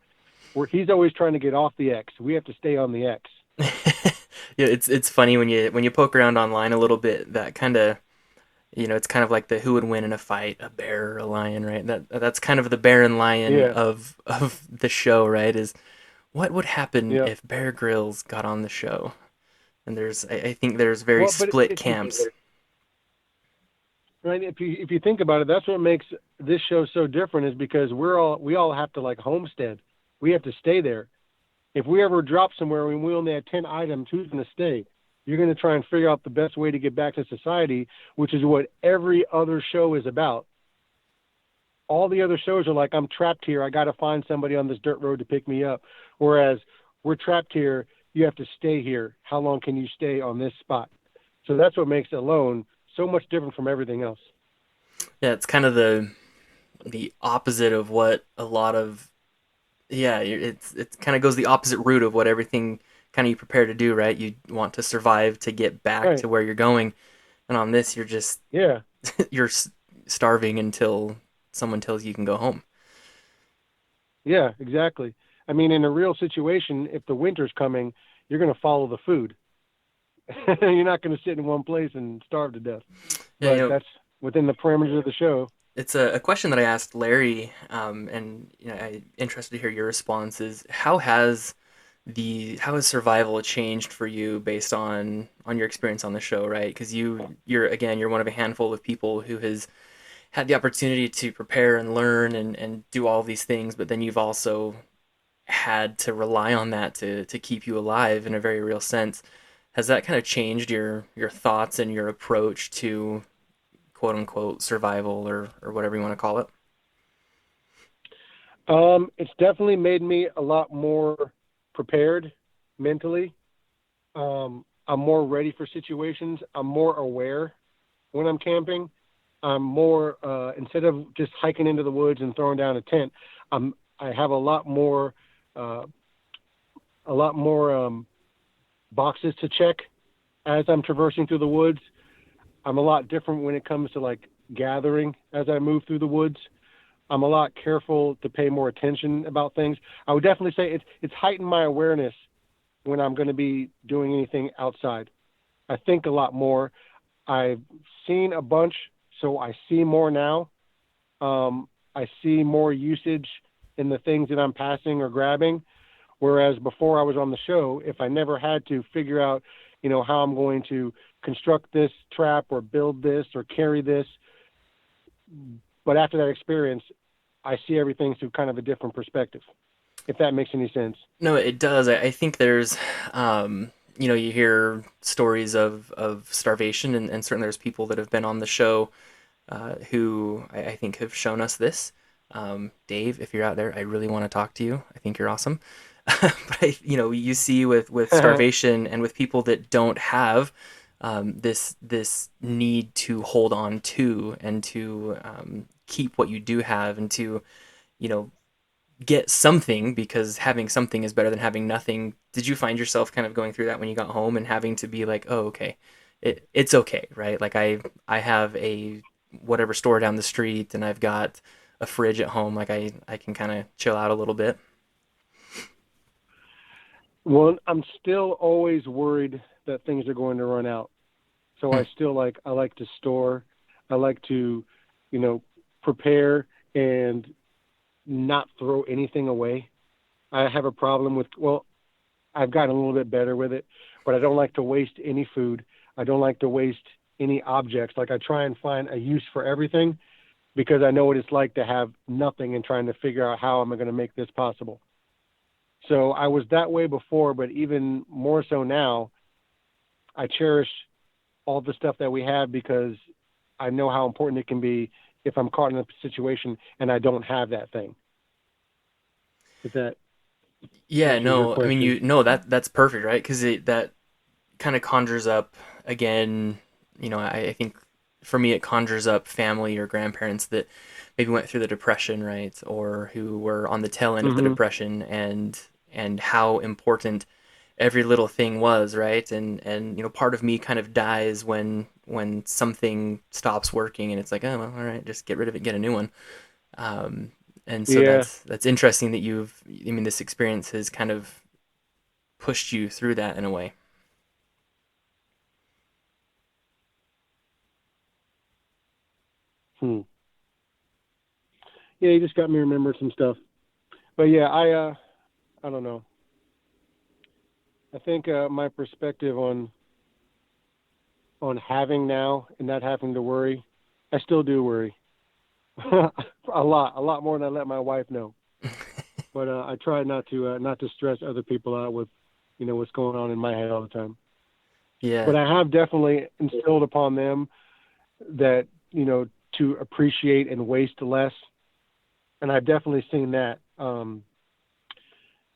He's always trying to get off the X. We have to stay on the X. Yeah, it's funny when you poke around online a little bit. That kind of it's kind of like the who would win in a fight, a bear or a lion, right? That's kind of the bear and lion Yeah, of the show, right? Is what would happen yeah. if Bear Grylls got on the show? And I think there's very Well, but split if you camps. right, if you think about it, that's what makes this show so different. Is because we all have to like homestead. We have to stay there. If we ever drop somewhere and we only had 10 items, who's going to stay? You're going to try and figure out the best way to get back to society, which is what every other show is about. All the other shows are like, I'm trapped here. I got to find somebody on this dirt road to pick me up. Whereas we're trapped here. You have to stay here. How long can you stay on this spot? So that's what makes Alone so much different from everything else. Yeah, it's kind of the opposite of what a lot of yeah, it's kind of goes the opposite route of what everything kind of you prepare to do, right? You want to survive to get back Right. to where you're going, and on this you're just Yeah. you're starving until someone tells you can go home. Yeah, exactly. I mean, in a real situation, if the winter's coming, you're going to follow the food. You're not going to sit in one place and starve to death. Yeah, But that's within the parameters of the show. it's a question that I asked Larry, and I'm interested to hear your responses. How has survival changed for you based on your experience on the show, right? Because you're one of a handful of people who has had the opportunity to prepare and learn and do all these things, but then you've also had to rely on that to keep you alive in a very real sense. Has that kind of changed your thoughts and your approach to quote unquote survival or whatever you want to call it? It's definitely made me a lot more prepared mentally. I'm more ready for situations. I'm more aware when I'm camping. I'm more instead of just hiking into the woods and throwing down a tent. I have uh, a lot more boxes to check as I'm traversing through the woods. I'm a lot different when it comes to like gathering as I move through the woods. I'm a lot careful to pay more attention about things. I would definitely say it's heightened my awareness when I'm going to be doing anything outside. I think a lot more. I've seen a bunch, so I see more now. I see more usage in the things that I'm passing or grabbing. Whereas before I was on the show, if I never had to figure out, how I'm going to construct this trap or build this or carry this, but after that experience, I see everything through kind of a different perspective, if that makes any sense. No, it does. I think there's, you hear stories of starvation, and certainly there's people that have been on the show who I think have shown us this. Dave, if you're out there, I really want to talk to you. I think you're awesome. But you see with starvation and with people that don't have this need to hold on to and to keep what you do have and to you know get something because having something is better than having nothing. Did you find yourself kind of going through that when you got home and having to be like, oh, okay, it's okay, right? Like I have a whatever store down the street and I've got a fridge at home. Like I can kind of chill out a little bit. Well, I'm still always worried that things are going to run out. So Hmm. I like to store, I like to, you know, prepare and not throw anything away. I have a problem with, well, I've gotten a little bit better with it, but I don't like to waste any food. I don't like to waste any objects. Like I try and find a use for everything because I know what it's like to have nothing and trying to figure out how am I going to make this possible. So I was that way before, but even more so now, I cherish all the stuff that we have because I know how important it can be if I'm caught in a situation and I don't have that thing. If that Yeah, answers your no, I mean question. that's perfect, right? Because that kind of conjures up again. I think for me it conjures up family or grandparents that maybe went through the depression, right, or who were on the tail end of the Mm-hmm. depression, and how important every little thing was, right? And part of me kind of dies when something stops working, and it's like, oh well, all right, just get rid of it, get a new one. Um, and so Yeah. that's interesting that I mean, this experience has kind of pushed you through that in a way. Hmm. Yeah, you just got me remember some stuff. But yeah, I don't know. I think my perspective on having now and not having to worry, I still do worry a lot more than I let my wife know. But I try not to stress other people out with, what's going on in my head all the time. Yeah, But I have definitely instilled upon them that to appreciate and waste less, and I've definitely seen that.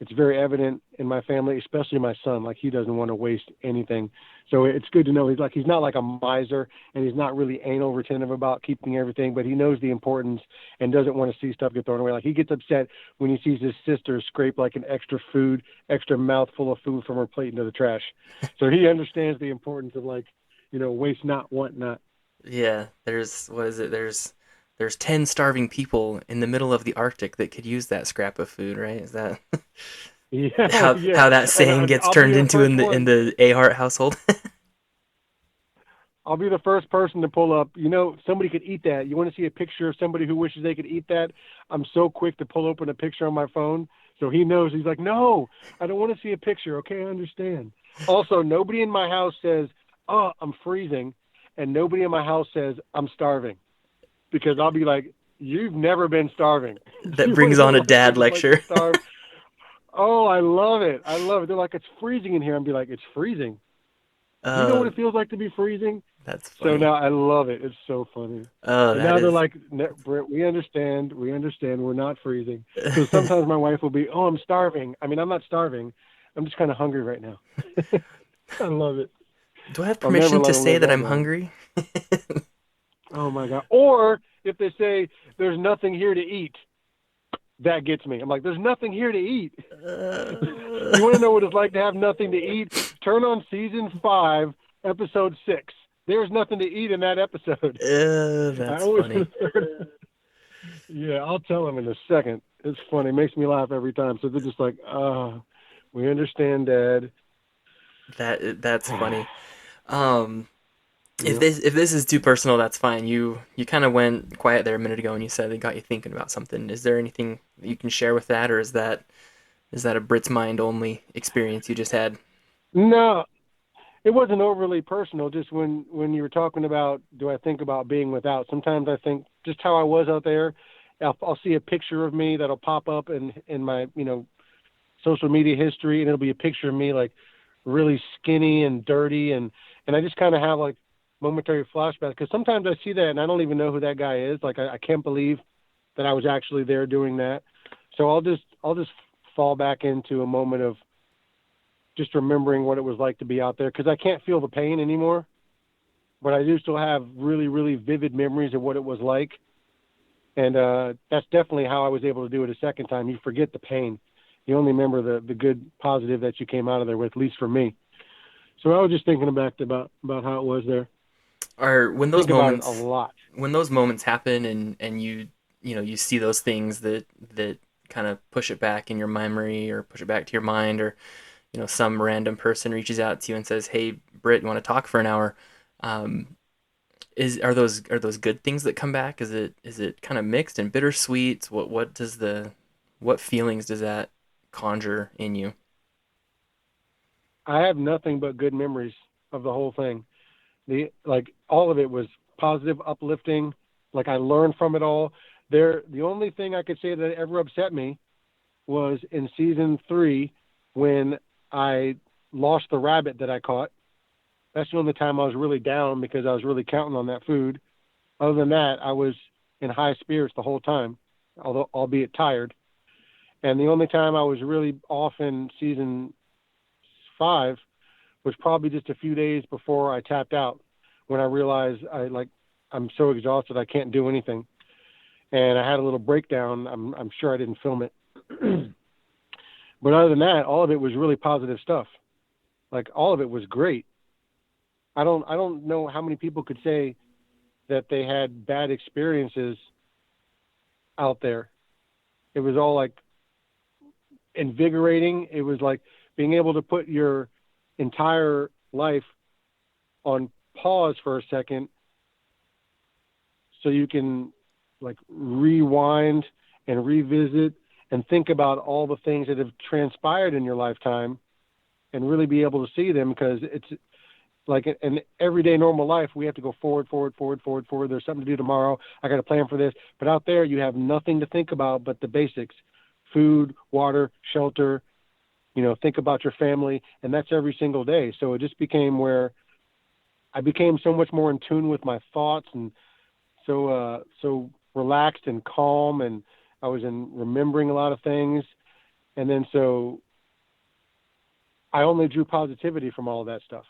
It's very evident in my family, especially my son. Like he doesn't want to waste anything. So it's good to know he's not like a miser, and he's not really anal retentive about keeping everything, but he knows the importance and doesn't want to see stuff get thrown away. Like he gets upset when he sees his sister scrape like an extra mouthful of food from her plate into the trash. So he understands the importance of like, waste not, want not. yeah. There's what is it? There's 10 starving people in the middle of the Arctic that could use that scrap of food, right? Is that Yeah, yeah. how that And saying gets I'll be turned the into first in one. the Ahart household? I'll be the first person to pull up. Somebody could eat that. You want to see a picture of somebody who wishes they could eat that? I'm so quick to pull open a picture on my phone. So he knows. He's like, no, I don't want to see a picture. Okay, I understand. Also, nobody in my house says, oh, I'm freezing. And nobody in my house says, I'm starving. Because I'll be like, you've never been starving. Do That you want brings to know on a what it dad feels like to lecture. starve? Oh, I love it. I love it. They're like, it's freezing in here. I'll be like, it's freezing. Do you know what uh, it feels like to be freezing? that's So funny. now I love it. It's so funny. Oh, And that now they're is. like, Britt, we understand. We understand. We're not freezing. So sometimes my wife will be, oh, I'm starving. I mean, I'm not starving. I'm just kind of hungry right now. I love it. Do I have I'll never permission let to them say live that that I'm down. hungry? Oh my God. Or if they say there's nothing here to eat, that gets me. I'm like, there's nothing here to eat. You want to know what it's like to have nothing to eat? Turn on season 5, episode 6. There's nothing to eat in that episode. I That's always funny. Yeah, I'll tell them in a second. It's funny. It makes me laugh every time. So they're just like, we understand, Dad. That's funny. Um, if Yeah. this is too personal, that's fine. You kind of went quiet there a minute ago, and you said it got you thinking about something. Is there anything that you can share with that, or is that a Brit's mind only experience you just had? No, it wasn't overly personal. Just when you were talking about, do I think about being without? Sometimes I think just how I was out there. I'll see a picture of me that'll pop up in my social media history, and it'll be a picture of me like really skinny and dirty, and I just kind of have like momentary flashbacks because sometimes I see that and I don't even know who that guy is. Like I can't believe that I was actually there doing that. So I'll just fall back into a moment of just remembering what it was like to be out there because I can't feel the pain anymore, but I do still have really really vivid memories of what it was like, and that's definitely how I was able to do it a second time. You forget the pain, you only remember the good positive that you came out of there with, at least for me. So I was just thinking back about how it was there. Or I think about it a lot. when those moments happen, and you see those things that kind of push it back in your memory or push it back to your mind, or some random person reaches out to you and says, "Hey, Britt, you want to talk for an hour?" Um, is are those good things that come back? Is it kind of mixed and bittersweet? What feelings does that conjure in you? I have nothing but good memories of the whole thing. The like all of it was positive, uplifting. Like I learned from it all. The only thing I could say that ever upset me was in season 3 when I lost the rabbit that I caught. That's the only time I was really down because I was really counting on that food. Other than that, I was in high spirits the whole time, although albeit tired. And the only time I was really off in season 5 was probably just a few days before I tapped out, when I realized I'm so exhausted I can't do anything. And I had a little breakdown. I'm sure I didn't film it. But other than that, all of it was really positive stuff. Like, all of it was great. I don't know how many people could say that they had bad experiences out there. It was all like invigorating. It was like being able to put your entire life on pause for a second so you can like rewind and revisit and think about all the things that have transpired in your lifetime and really be able to see them, because it's like in everyday normal life, we have to go forward, forward, forward, forward, forward. There's something to do tomorrow. I got to plan for this. But out there, you have nothing to think about but the basics: food, water, shelter. Think about your family, and that's every single day. So it just became where I became so much more in tune with my thoughts, and so relaxed and calm, and I was in remembering a lot of things. And then so I only drew positivity from all of that stuff.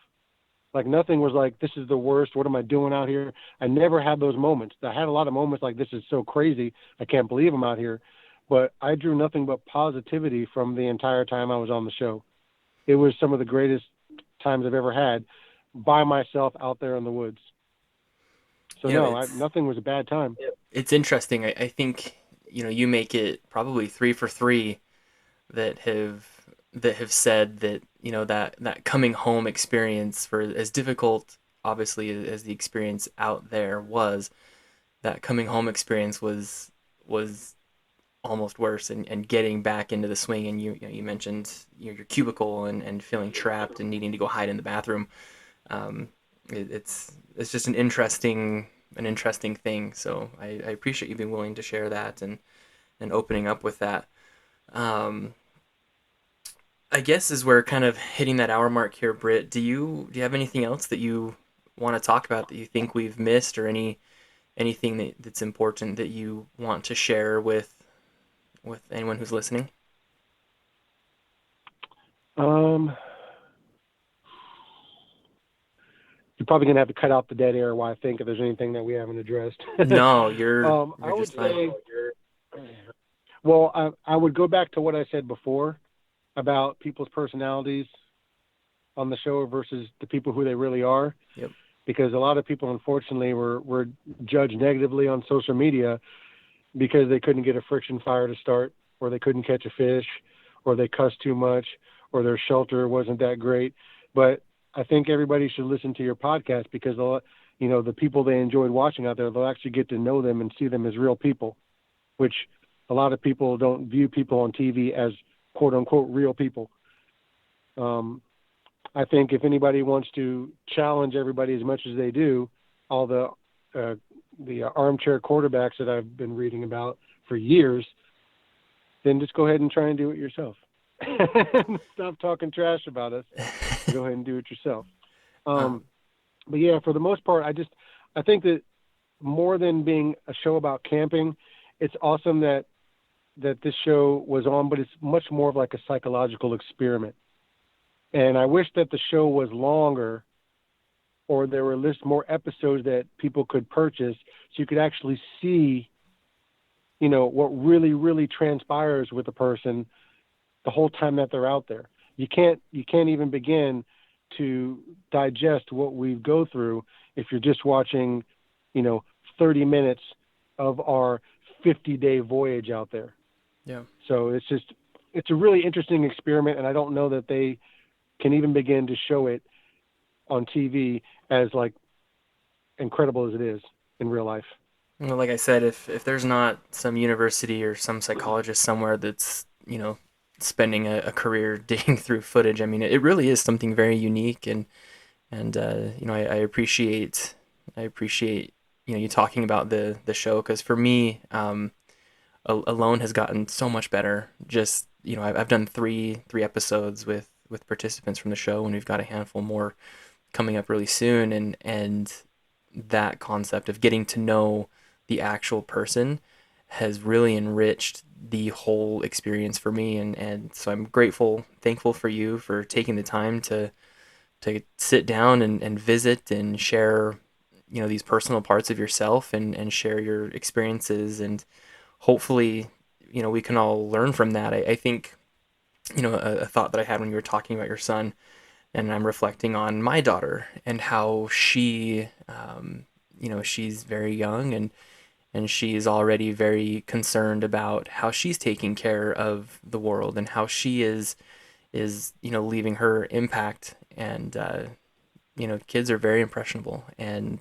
Like, nothing was like, this is the worst, what am I doing out here? I never had those moments. I had a lot of moments like, this is so crazy, I can't believe I'm out here. But I drew nothing but positivity from the entire time I was on the show. It was some of the greatest times I've ever had by myself out there in the woods. So Yeah, no, nothing was a bad time. it's interesting. I think you make it probably three for three that have said that that coming home experience, for as difficult obviously as the experience out there was, that coming home experience was almost worse, and getting back into the swing. And you mentioned your cubicle, and feeling trapped and needing to go hide in the bathroom. It's just an interesting thing. So I appreciate you being willing to share that, and opening up with that. um, I guess as we're kind of hitting that hour mark here, Britt, do you have anything else that you want to talk about that you think we've missed, or anything that's important that you want to share with anyone who's listening? Um, you're probably going to have to cut out the dead air while I think if there's anything that we haven't addressed. No, you're I you're would just fine. say, well, I would go back to what I said before about people's personalities on the show versus the people who they really are, Yep. because a lot of people, unfortunately, were judged negatively on social media because they couldn't get a friction fire to start, or they couldn't catch a fish, or they cussed too much, or their shelter wasn't that great. But I think everybody should listen to your podcast, because the people they enjoyed watching out there, they'll actually get to know them and see them as real people, which a lot of people don't view people on TV as quote unquote real people. Um, I think if anybody wants to challenge everybody as much as they do, all the armchair quarterbacks that I've been reading about for years, then just go ahead and try and do it yourself. Stop talking trash about us. Go ahead and do it yourself. Um, um, but yeah, for the most part, I think that more than being a show about camping, it's awesome that this show was on, but it's much more of like a psychological experiment. And I wish that the show was longer, or there were list more episodes that people could purchase so you could actually see, what really, really transpires with a person the whole time that they're out there. You can't even begin to digest what we go through if you're just watching, you know, 30 minutes of our 50-day voyage out there. yeah. So it's a really interesting experiment, and I don't know that they can even begin to show it on TV as like incredible as it is in real life. Well, like I said, if there's not some university or some psychologist somewhere that's spending a career digging through footage, I mean, it really is something very unique. And I appreciate you talking about the show, because for me, Alone has gotten so much better. Just, I've done three episodes with participants from the show, and we've got a handful more coming up really soon. And that concept of getting to know the actual person has really enriched the whole experience for me. And so I'm thankful for you for taking the time to sit down and visit and share, these personal parts of yourself and share your experiences. And hopefully, we can all learn from that. I think, a thought that I had when you were talking about your son, and I'm reflecting on my daughter and how she's very young, and she's already very concerned about how she's taking care of the world and how she is leaving her impact. And kids are very impressionable, and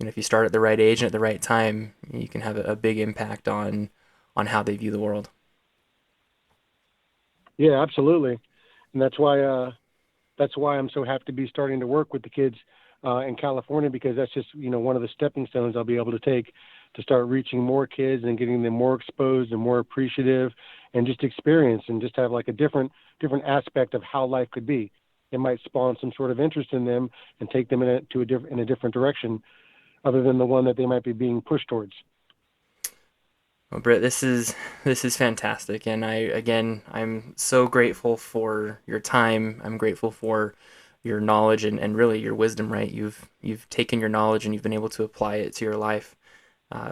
if you start at the right age and at the right time, you can have a big impact on how they view the world. Yeah, absolutely. And that's why I'm so happy to be starting to work with the kids in California, because that's just one of the stepping stones I'll be able to take to start reaching more kids and getting them more exposed and more appreciative and just experience and just have like a different aspect of how life could be. It might spawn some sort of interest in them and take them in a different direction other than the one that they might be being pushed towards. Well, Britt, this is fantastic, and I'm so grateful for your time. I'm grateful for your knowledge and really your wisdom. Right, you've taken your knowledge and you've been able to apply it to your life.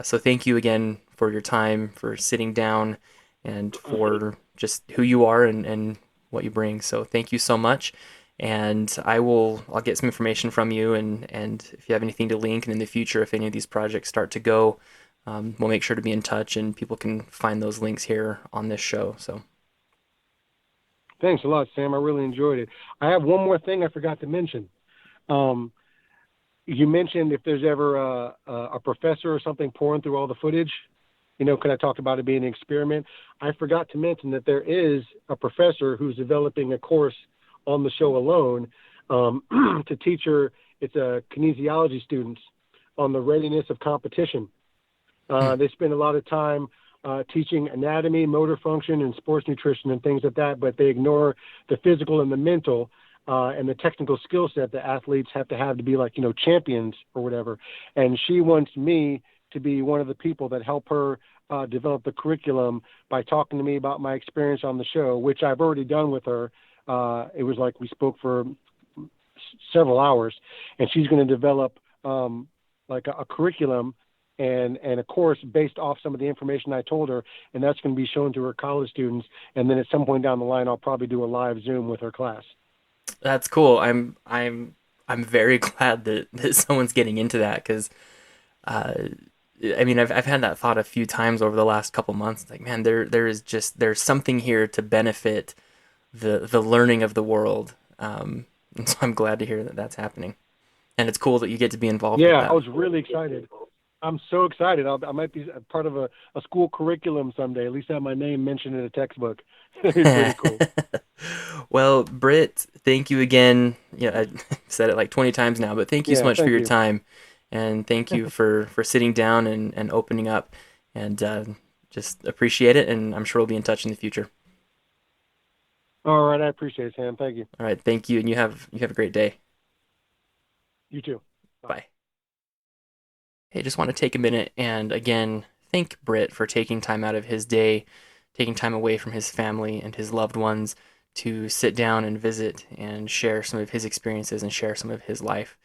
So thank you again for your time, for sitting down, and for just who you are and what you bring. So thank you so much. And I'll get some information from you, and if you have anything to link, and in the future, if any of these projects start to go, we'll make sure to be in touch, and people can find those links here on this show. So Thanks a lot, Sam. I really enjoyed it. I have one more thing I forgot to mention. Um, you mentioned if there's ever a professor or something pouring through all the footage, because I talked about it being an experiment. I forgot to mention that there is a professor who's developing a course on the show alone to teach her, it's a kinesiology students on the readiness of competition. hmm. They spend a lot of time teaching anatomy, motor function, and sports nutrition and things like that, but they ignore the physical and the mental and the technical skill set that athletes have to be like, champions or whatever. And she wants me to be one of the people that help her develop the curriculum by talking to me about my experience on the show, which I've already done with her. It was like we spoke for several hours, and she's going to develop like a curriculum and a course based off some of the information I told her, and that's going to be shown to her college students. And then at some point down the line, I'll probably do a live Zoom with her class. That's cool. I'm very glad that someone's getting into that, because uh, I mean, I've had that thought a few times over the last couple months. Like, man, there's something here to benefit the learning of the world. And so I'm glad to hear that that's happening, and it's cool that you get to be involved with Yeah, I that. was really excited. I'm so excited. I might be a part of a school curriculum someday. At least have my name mentioned in a textbook. It'd be pretty cool. Well, Britt, thank you again. Yeah, I said it like 20 times now, but thank you so Yeah, much for thank your you. time, and thank you for sitting down and opening up, and just appreciate it. And I'm sure we'll be in touch in the future. All right, I appreciate it, Sam. Thank you. All right, thank you, and you have a great day. You too. Bye. Bye. Hey, just want to take a minute and again thank Britt for taking time out of his day, taking time away from his family and his loved ones to sit down and visit and share some of his experiences and share some of his life.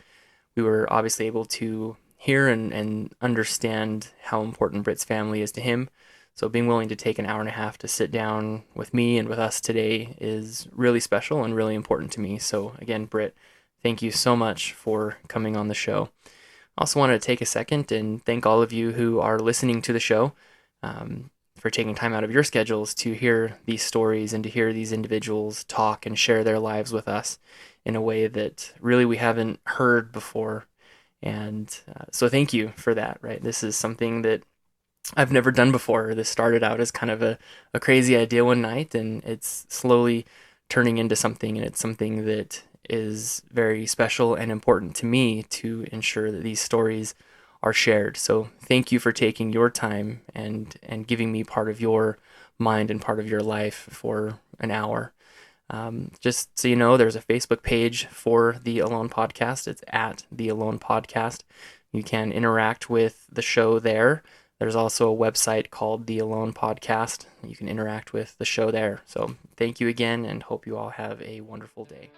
We were obviously able to hear and understand how important Britt's family is to him. So being willing to take an hour and a half to sit down with me and with us today is really special and really important to me. So again, Britt, thank you so much for coming on the show. I also wanted to take a second and thank all of you who are listening to the show, for taking time out of your schedules to hear these stories and to hear these individuals talk and share their lives with us in a way that really we haven't heard before. And so thank you for that, right? This is something that I've never done before. This started out as kind of a crazy idea one night, and it's slowly turning into something, and it's something that is very special and important to me to ensure that these stories are shared. So thank you for taking your time and giving me part of your mind and part of your life for an hour. Just so you know, there's a Facebook page for the Alone Podcast. It's at the Alone Podcast. You can interact with the show there. There's also a website called The Alone Podcast. You can interact with the show there. So thank you again, and hope you all have a wonderful day.